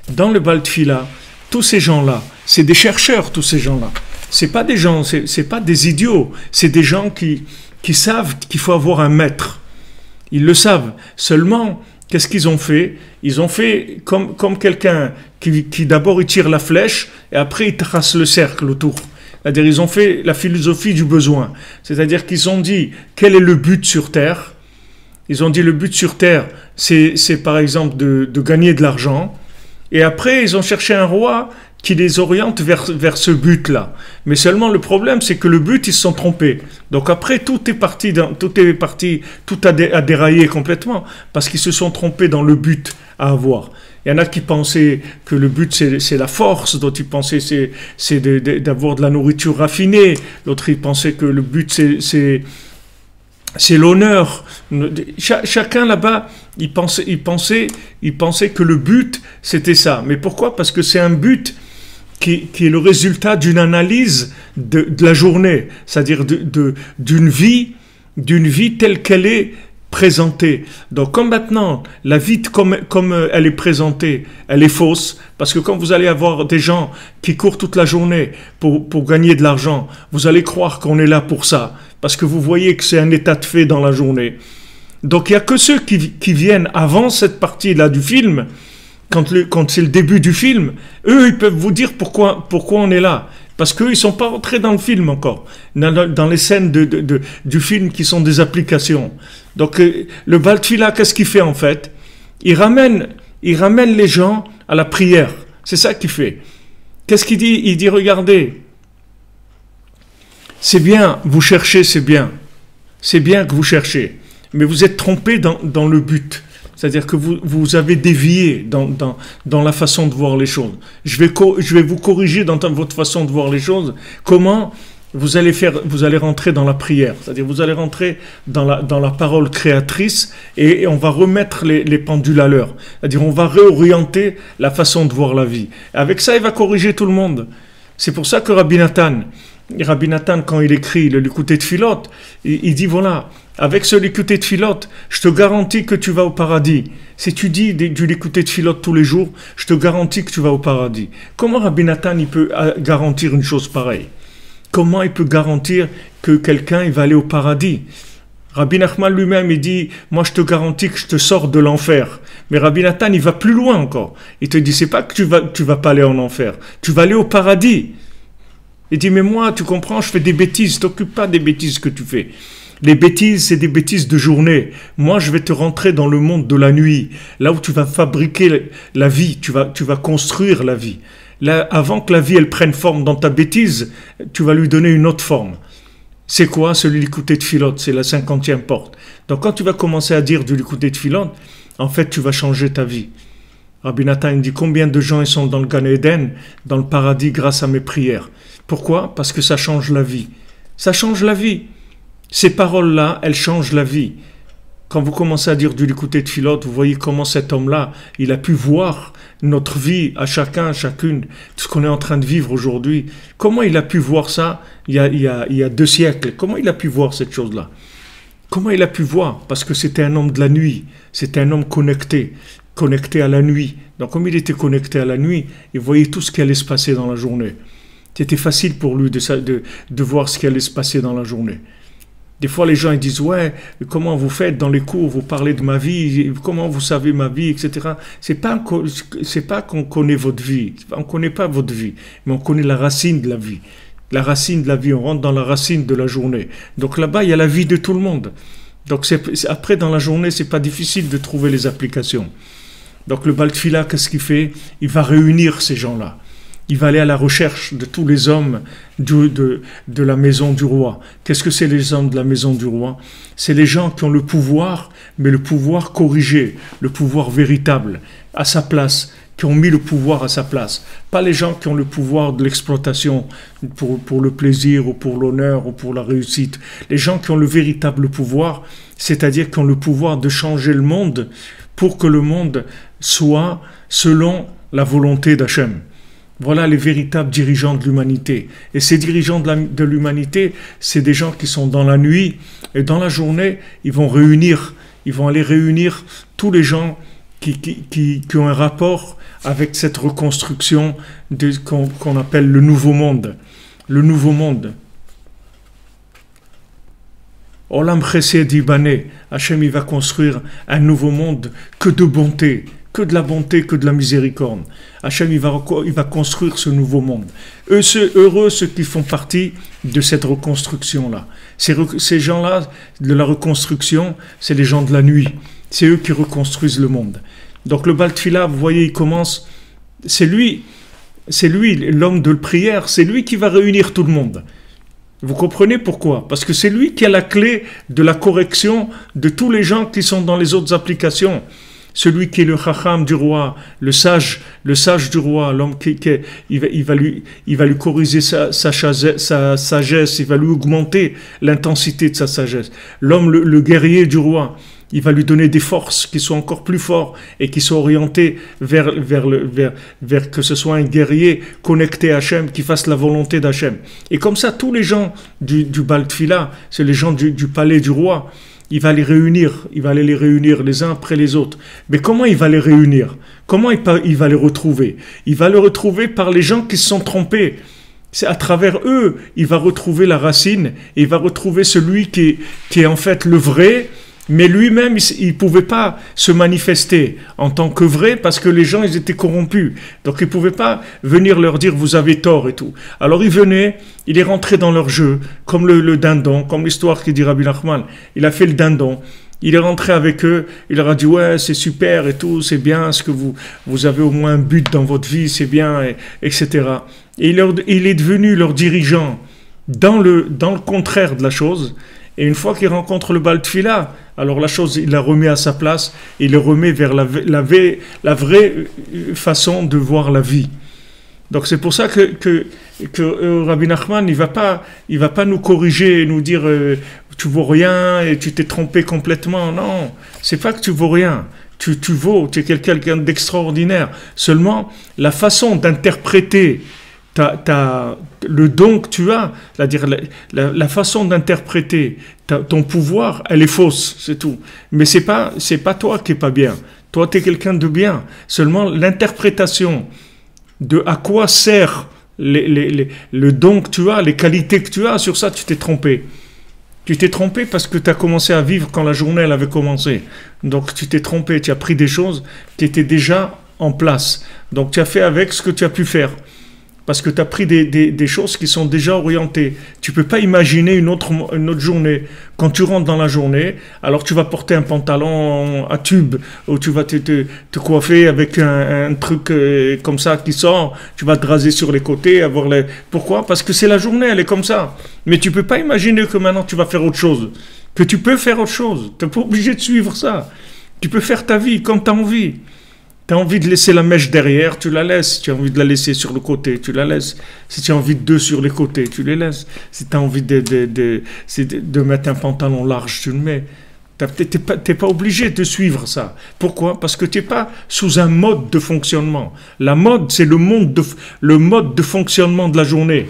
Dans le Bal Tfila, tous ces gens-là, c'est des chercheurs, tous ces gens-là. C'est pas des gens, c'est pas des idiots, c'est des gens qui savent qu'il faut avoir un maître. Ils le savent. Seulement, qu'est-ce qu'ils ont fait? Ils ont fait comme quelqu'un qui d'abord il tire la flèche et après il trace le cercle autour. C'est-à-dire ils ont fait la philosophie du besoin. C'est-à-dire qu'ils ont dit quel est le but sur Terre. Ils ont dit le but sur Terre, c'est par exemple de gagner de l'argent. Et après, ils ont cherché un roi qui les oriente vers ce but-là. Mais seulement le problème, c'est que le but, ils se sont trompés. Donc après, tout a déraillé complètement parce qu'ils se sont trompés dans le but à avoir. Il y en a qui pensaient que le but, c'est la force. D'autres, ils pensaient c'est d'avoir de la nourriture raffinée. D'autres, ils pensaient que le but, c'est l'honneur. Chacun là-bas, il pensait que le but, c'était ça. Mais pourquoi? Parce que c'est un but qui est le résultat d'une analyse de la journée, c'est-à-dire d'une vie telle qu'elle est présentée. Donc comme maintenant, la vie comme elle est présentée, elle est fausse, parce que quand vous allez avoir des gens qui courent toute la journée pour gagner de l'argent, vous allez croire qu'on est là pour ça, parce que vous voyez que c'est un état de fait dans la journée. Donc il n'y a que ceux qui viennent avant cette partie-là du film, quand c'est le début du film, eux, ils peuvent vous dire pourquoi on est là. Parce qu'eux, ils ne sont pas rentrés dans le film encore, dans les scènes du film qui sont des applications. Donc le Bal Tfila, qu'est-ce qu'il fait en fait? Il ramène les gens à la prière. C'est ça qu'il fait. Qu'est-ce qu'il dit? Il dit, regardez, c'est bien, vous cherchez, c'est bien. C'est bien que vous cherchez. Mais vous êtes trompé dans le but. C'est-à-dire que vous avez dévié dans la façon de voir les choses. Je vais vous corriger dans votre façon de voir les choses. Comment vous allez rentrer dans la prière. C'est-à-dire vous allez rentrer dans la parole créatrice et on va remettre les pendules à l'heure. C'est-à-dire on va réorienter la façon de voir la vie. Avec ça, il va corriger tout le monde. C'est pour ça que Rabbi Nathan, quand il écrit le Likutei Tfilot, il dit voilà, avec ce Likutei Tfilot, je te garantis que tu vas au paradis. Si tu dis du Likutei Tfilot tous les jours, je te garantis que tu vas au paradis. Comment Rabbi Nathan il peut garantir une chose pareille? Comment il peut garantir que quelqu'un il va aller au paradis? Rabbi Nachman lui-même, il dit, moi je te garantis que je te sors de l'enfer. Mais Rabbi Nathan, il va plus loin encore. Il te dit, c'est pas que tu vas pas aller en enfer, tu vas aller au paradis. Il dit, mais moi, tu comprends, je fais des bêtises, t'occupe pas des bêtises que tu fais. Les bêtises, c'est des bêtises de journée. Moi, je vais te rentrer dans le monde de la nuit, là où tu vas fabriquer la vie, tu vas construire la vie. Là, avant que la vie, elle prenne forme dans ta bêtise, tu vas lui donner une autre forme. C'est quoi? C'est le Likutei Tfilot, c'est la 50e porte. Donc, quand tu vas commencer à dire du Likutei Tfilot, en fait, tu vas changer ta vie. Rabbi Nathan dit, combien de gens ils sont dans le Gan Eden, dans le paradis, grâce à mes prières? Pourquoi? Parce que ça change la vie. Ça change la vie. Ces paroles-là, elles changent la vie. Quand vous commencez à dire du Likutei Tfilot, vous voyez comment cet homme-là, il a pu voir notre vie à chacun, à chacune, tout ce qu'on est en train de vivre aujourd'hui. Comment il a pu voir ça il y a 2 siècles? Comment il a pu voir cette chose-là? Comment il a pu voir? Parce que c'était un homme de la nuit. C'était un homme connecté à la nuit. Donc comme il était connecté à la nuit, il voyait tout ce qui allait se passer dans la journée. C'était facile pour lui de voir ce qui allait se passer dans la journée. Des fois, les gens ils disent, ouais, comment vous faites dans les cours, vous parlez de ma vie, comment vous savez ma vie, etc. C'est pas qu'on connaît votre vie, on connaît pas votre vie, mais on connaît la racine de la vie. La racine de la vie, on rentre dans la racine de la journée. Donc là-bas, il y a la vie de tout le monde. Donc après, dans la journée, c'est pas difficile de trouver les applications. Donc le Baal Tefila, qu'est-ce qu'il fait? Il va réunir ces gens-là. Il va aller à la recherche de tous les hommes de la maison du roi. Qu'est-ce que c'est les hommes de la maison du roi? C'est les gens qui ont le pouvoir, mais le pouvoir corrigé, le pouvoir véritable, à sa place, qui ont mis le pouvoir à sa place. Pas les gens qui ont le pouvoir de l'exploitation pour le plaisir ou pour l'honneur ou pour la réussite. Les gens qui ont le véritable pouvoir, c'est-à-dire qui ont le pouvoir de changer le monde pour que le monde soit selon la volonté d'Hachem. Voilà les véritables dirigeants de l'humanité. Et ces dirigeants de l'humanité, c'est des gens qui sont dans la nuit et dans la journée, ils vont aller réunir tous les gens qui ont un rapport avec cette reconstruction qu'on appelle le nouveau monde. Le nouveau monde. Olam Chesed Ibané, Hachem il va construire un nouveau monde que de bonté, que de la bonté, que de la miséricorde. Hachem il va construire ce nouveau monde. Heureux ceux qui font partie de cette reconstruction-là. Ces gens-là, de la reconstruction, c'est les gens de la nuit. C'est eux qui reconstruisent le monde. Donc le Baal Tefila, vous voyez, il commence, c'est lui l'homme de prière, c'est lui qui va réunir tout le monde. Vous comprenez pourquoi? Parce que c'est lui qui a la clé de la correction de tous les gens qui sont dans les autres applications. Celui qui est le chacham du roi, le sage du roi, l'homme il va lui corriger sa sagesse, il va lui augmenter l'intensité de sa sagesse. L'homme, le guerrier du roi, il va lui donner des forces qui sont encore plus fortes et qui sont orientées vers que ce soit un guerrier connecté à Hachem, qui fasse la volonté d'Hachem. Et comme ça, tous les gens du Baal Tefila, c'est les gens du palais du roi, il va aller les réunir les uns après les autres. Mais comment il va les réunir? Comment il va les retrouver? Il va les retrouver par les gens qui se sont trompés. C'est à travers eux, il va retrouver la racine, et il va retrouver celui qui est en fait le vrai, mais lui-même, il ne pouvait pas se manifester en tant que vrai parce que les gens, ils étaient corrompus. Donc, il ne pouvait pas venir leur dire « vous avez tort » et tout. Alors, il venait, il est rentré dans leur jeu, comme le dindon, comme l'histoire qui dit Rabbi Nachman. Il a fait le dindon. Il est rentré avec eux, il leur a dit « ouais, c'est super et tout, c'est bien, ce que vous avez au moins un but dans votre vie, c'est bien, etc. » Et il est devenu leur dirigeant dans le contraire de la chose. Et une fois qu'il rencontre le Baal Tefila, alors la chose, il la remet à sa place, il le remet vers la vraie façon de voir la vie. Donc c'est pour ça que Rabbi Nachman, il va pas nous corriger et nous dire tu vaux rien et tu t'es trompé complètement. Non, c'est pas que tu vaux rien. Tu es quelqu'un d'extraordinaire. Seulement, la façon d'interpréter le don que tu as, c'est-à-dire la façon d'interpréter ton pouvoir, elle est fausse, c'est tout. Mais c'est pas toi qui est pas bien. Toi, tu es quelqu'un de bien. Seulement, l'interprétation de à quoi sert le don que tu as, les qualités que tu as, sur ça, tu t'es trompé. Tu t'es trompé parce que tu as commencé à vivre quand la journée elle avait commencé. Donc, tu t'es trompé, tu as pris des choses qui étaient déjà en place. Donc, tu as fait avec ce que tu as pu faire. Parce que tu as pris des choses qui sont déjà orientées. Tu ne peux pas imaginer une autre journée. Quand tu rentres dans la journée, alors tu vas porter un pantalon à tube, ou tu vas te coiffer avec un truc comme ça qui sort, tu vas te raser sur les côtés. Pourquoi? Parce que c'est la journée, elle est comme ça. Mais tu ne peux pas imaginer que maintenant tu vas faire autre chose. Que tu peux faire autre chose. Tu n'es pas obligé de suivre ça. Tu peux faire ta vie comme tu as envie. Tu as envie de laisser la mèche derrière, tu la laisses. Si tu as envie de la laisser sur le côté, tu la laisses. Si tu as envie de deux sur les côtés, tu les laisses. Si tu as envie de mettre un pantalon large, tu le mets. Tu n'es pas obligé de suivre ça. Pourquoi? Parce que tu n'es pas sous un mode de fonctionnement. La mode, c'est le mode de fonctionnement de la journée.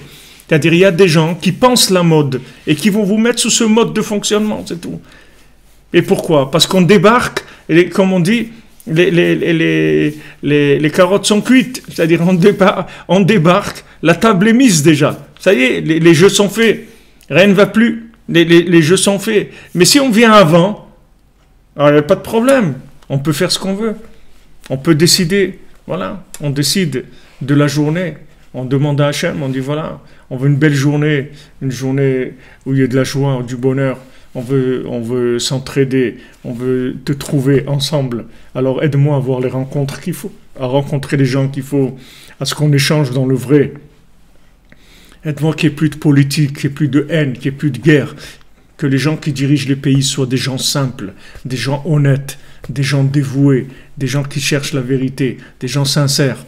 C'est-à-dire, il y a des gens qui pensent la mode et qui vont vous mettre sous ce mode de fonctionnement, c'est tout. Et pourquoi? Parce qu'on débarque, et comme on dit, les carottes sont cuites, c'est-à-dire on débarque, la table est mise déjà, ça y est, les jeux sont faits, rien ne va plus, Les jeux sont faits. Mais si on vient avant, alors il n'y a pas de problème. On peut faire ce qu'on veut. On peut décider. Voilà, on décide de la journée. On demande à Hachem, on dit voilà, on veut une belle journée, une journée où il y a de la joie, du bonheur. On veut s'entraider, on veut te trouver ensemble. Alors aide-moi à avoir les rencontres qu'il faut, à rencontrer les gens qu'il faut, à ce qu'on échange dans le vrai. Aide-moi qu'il n'y ait plus de politique, qu'il n'y ait plus de haine, qu'il n'y ait plus de guerre. Que les gens qui dirigent les pays soient des gens simples, des gens honnêtes, des gens dévoués, des gens qui cherchent la vérité, des gens sincères.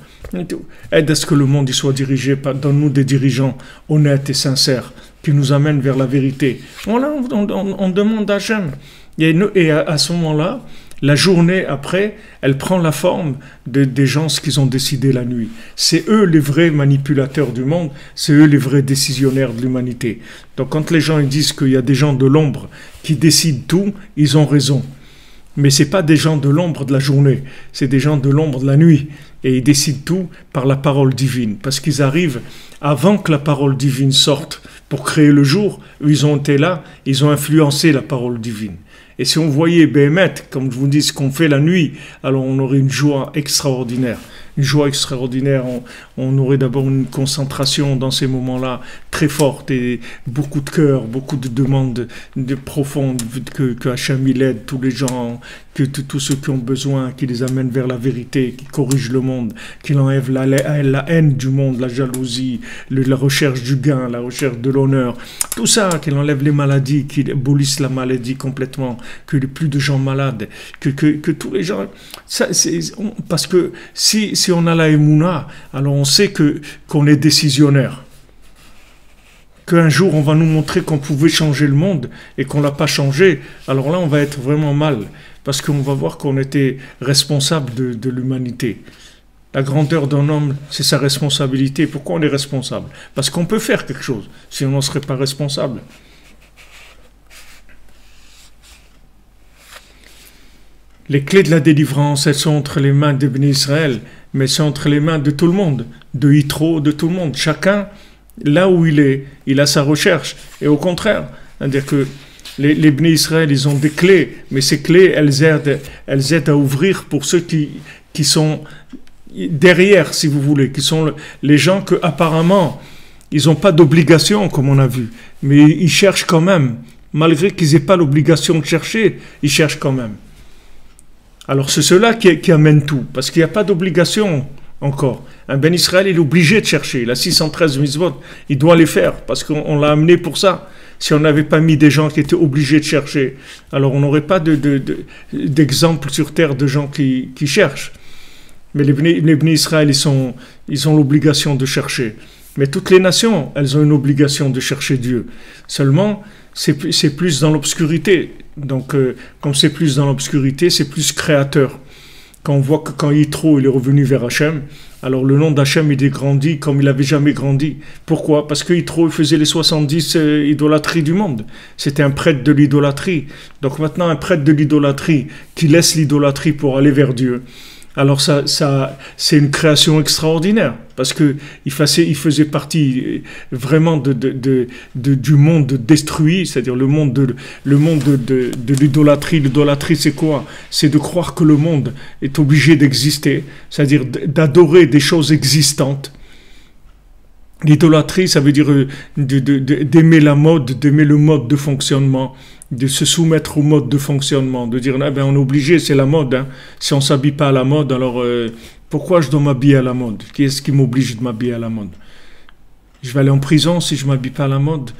Aide à ce que le monde y soit dirigé, donne-nous des dirigeants honnêtes et sincères qui nous amènent vers la vérité. Voilà, on demande à Hachem. Et à ce moment-là, la journée après, elle prend la forme des gens qu'ils ont décidé la nuit. C'est eux les vrais manipulateurs du monde, c'est eux les vrais décisionnaires de l'humanité. Donc quand les gens ils disent qu'il y a des gens de l'ombre qui décident tout, ils ont raison. Mais ce n'est pas des gens de l'ombre de la journée, c'est des gens de l'ombre de la nuit. Et ils décident tout par la parole divine. Parce qu'ils arrivent avant que la parole divine sorte pour créer le jour. Ils ont été là, ils ont influencé la parole divine. Et si on voyait Béhémet, comme je vous dis, ce qu'on fait la nuit, alors on aurait une joie extraordinaire. Une joie extraordinaire. On aurait d'abord une concentration dans ces moments-là très forte et beaucoup de cœur, beaucoup de demandes profondes que Hachem il aide tous les gens, que tous ceux qui ont besoin, qui les amène vers la vérité, qui corrige le monde, qu'il enlève la haine du monde, la jalousie, la recherche du gain, la recherche de l'honneur, tout ça, qu'il enlève les maladies, qu'il abolisse la maladie complètement, qu'il n'y ait plus de gens malades, que tous les gens... parce que si on a la émouna, alors on sait qu'on est décisionnaire. Qu'un jour on va nous montrer qu'on pouvait changer le monde et qu'on ne l'a pas changé, alors là on va être vraiment mal. Parce qu'on va voir qu'on était responsable de l'humanité. La grandeur d'un homme, c'est sa responsabilité. Pourquoi on est responsable? Parce qu'on peut faire quelque chose, sinon on ne serait pas responsable. Les clés de la délivrance, elles sont entre les mains d'Ibn Israël, mais elles sont entre les mains de tout le monde, de Yitro, de tout le monde. Chacun, là où il a sa recherche. Et au contraire, c'est-à-dire que les Bnei Israël, ils ont des clés, mais ces clés, elles aident à ouvrir pour ceux qui sont derrière, si vous voulez, qui sont les gens que apparemment ils n'ont pas d'obligation, comme on a vu, mais ils cherchent quand même, malgré qu'ils n'aient pas l'obligation de chercher, ils cherchent quand même. Alors c'est ceux-là qui amènent tout, parce qu'il n'y a pas d'obligation encore. Un Ben Israël, il est obligé de chercher, il a 613 mitzvot, il doit les faire, parce qu'on l'a amené pour ça. Si on n'avait pas mis des gens qui étaient obligés de chercher, alors on n'aurait pas d'exemple sur terre de gens qui cherchent. Mais les Bnei Israël, ils ont l'obligation de chercher. Mais toutes les nations, elles ont une obligation de chercher Dieu. Seulement, c'est plus dans l'obscurité. Donc, comme c'est plus dans l'obscurité, c'est plus créateur. Quand on voit que quand Yitro il est revenu vers Hachem, alors le nom d'Hachem il est grandi comme il n'avait jamais grandi. Pourquoi? Parce que Yitro il faisait les 70 idolâtries du monde. C'était un prêtre de l'idolâtrie. Donc maintenant un prêtre de l'idolâtrie qui laisse l'idolâtrie pour aller vers Dieu. Alors ça c'est une création extraordinaire parce que il faisait partie vraiment du monde détruit, c'est-à-dire le monde de l'idolâtrie. L'idolâtrie c'est quoi? C'est de croire que le monde est obligé d'exister, c'est-à-dire d'adorer des choses existantes. L'idolâtrie, ça veut dire d'aimer la mode, d'aimer le mode de fonctionnement, de se soumettre au mode de fonctionnement, de dire ah ben on est obligé, c'est la mode. Hein. Si on ne s'habille pas à la mode, alors pourquoi je dois m'habiller à la mode? Qui est-ce qui m'oblige de m'habiller à la mode? Je vais aller en prison si je ne m'habille pas à la mode.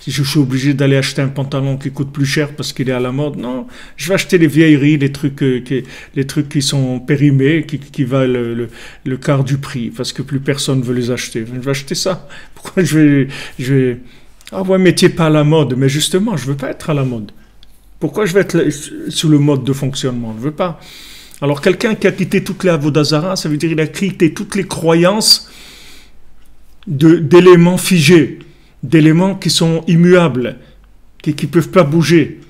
Si je suis obligé d'aller acheter un pantalon qui coûte plus cher parce qu'il est à la mode, non. Je vais acheter les vieilleries, les trucs qui sont périmés, qui valent le quart du prix, parce que plus personne ne veut les acheter. Je vais acheter ça. Pourquoi je vais... Ah ouais, mais tu n'es pas à la mode. Mais justement, je ne veux pas être à la mode. Pourquoi je vais être sous le mode de fonctionnement? Je ne veux pas. Alors quelqu'un qui a quitté toutes les Avodazara, ça veut dire qu'il a quitté toutes les croyances d'éléments figés, d'éléments qui sont immuables, qui ne peuvent pas bouger.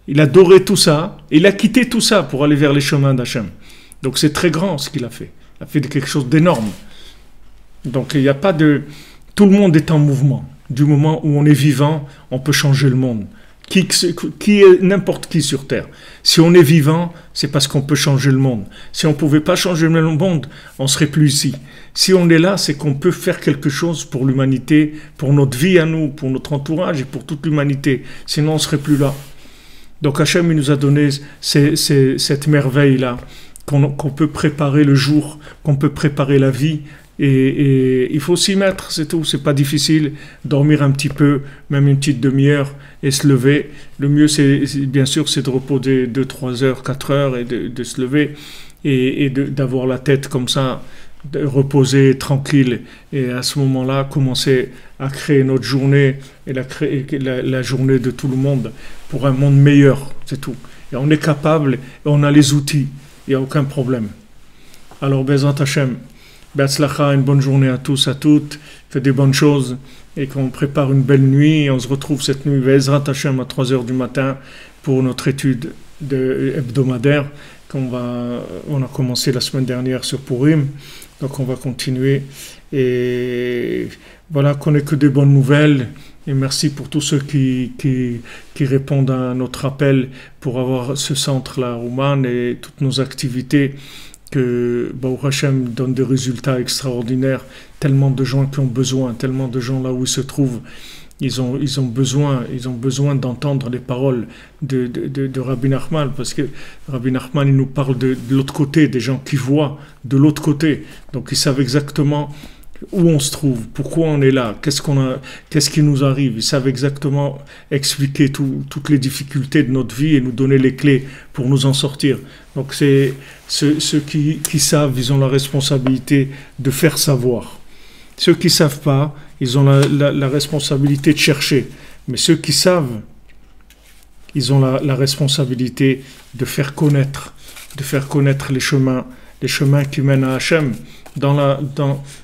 Il a adoré tout ça, et il a quitté tout ça pour aller vers les chemins d'Hachem. Donc c'est très grand ce qu'il a fait. Il a fait quelque chose d'énorme. Donc il n'y a pas de... Tout le monde est en mouvement. du moment où on est vivant, on peut changer le monde. Qui est n'importe qui sur Terre. Si on est vivant, c'est parce qu'on peut changer le monde. Si on ne pouvait pas changer le monde, on ne serait plus ici. Si on est là, c'est qu'on peut faire quelque chose pour l'humanité, pour notre vie à nous, pour notre entourage et pour toute l'humanité. Sinon, on ne serait plus là. Donc Hachem, il nous a donné cette merveille-là, qu'on peut préparer le jour, qu'on peut préparer la vie. Et il faut s'y mettre, c'est tout, c'est pas difficile. Dormir un petit peu, même une petite demi-heure, et se lever. Le mieux, bien sûr, c'est de reposer 2, 3 heures, 4 heures, et de se lever, et d'avoir la tête comme ça, de reposer, tranquille, et à ce moment-là, commencer à créer notre journée, et la journée de tout le monde, pour un monde meilleur, c'est tout. Et on est capable, et on a les outils, il n'y a aucun problème. Alors, Bezrat Hashem, Be'atzlacha, une bonne journée à tous, à toutes, faites des bonnes choses et qu'on prépare une belle nuit. Et on se retrouve cette nuit, Be'ezrat Hashem, à 3 heures du matin pour notre étude hebdomadaire on a commencé la semaine dernière sur Purim, donc on va continuer. Et voilà, qu'on n'ait que des bonnes nouvelles. Et merci pour tous ceux qui répondent à notre appel pour avoir ce centre-là, Ouman, et toutes nos activités. Que Baruch Hashem donne des résultats extraordinaires, tellement de gens qui ont besoin, tellement de gens là où ils se trouvent, ils ont besoin d'entendre les paroles de Rabbi Nachman, parce que Rabbi Nachman il nous parle de l'autre côté, des gens qui voient de l'autre côté, donc ils savent exactement où on se trouve, pourquoi on est là, qu'est-ce qui nous arrive. Ils savent exactement expliquer toutes les difficultés de notre vie et nous donner les clés pour nous en sortir. Donc c'est ceux qui savent, ils ont la responsabilité de faire savoir. Ceux qui ne savent pas, ils ont la responsabilité de chercher. Mais ceux qui savent, ils ont la responsabilité de faire connaître les chemins qui mènent à Hachem.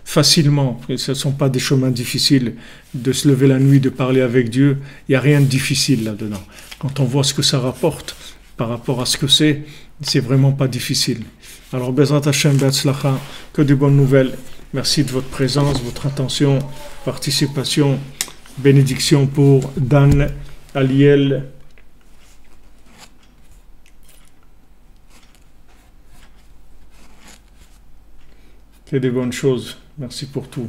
Facilement, ce ne sont pas des chemins difficiles de se lever la nuit, de parler avec Dieu, il n'y a rien de difficile là-dedans. Quand on voit ce que ça rapporte par rapport à ce que c'est vraiment pas difficile. Alors, Bezrat Hashem, Be'atzlacha, que de bonnes nouvelles. Merci de votre présence, votre attention, participation, bénédiction pour Dan, Aliel. Que des bonnes choses. Merci pour tout.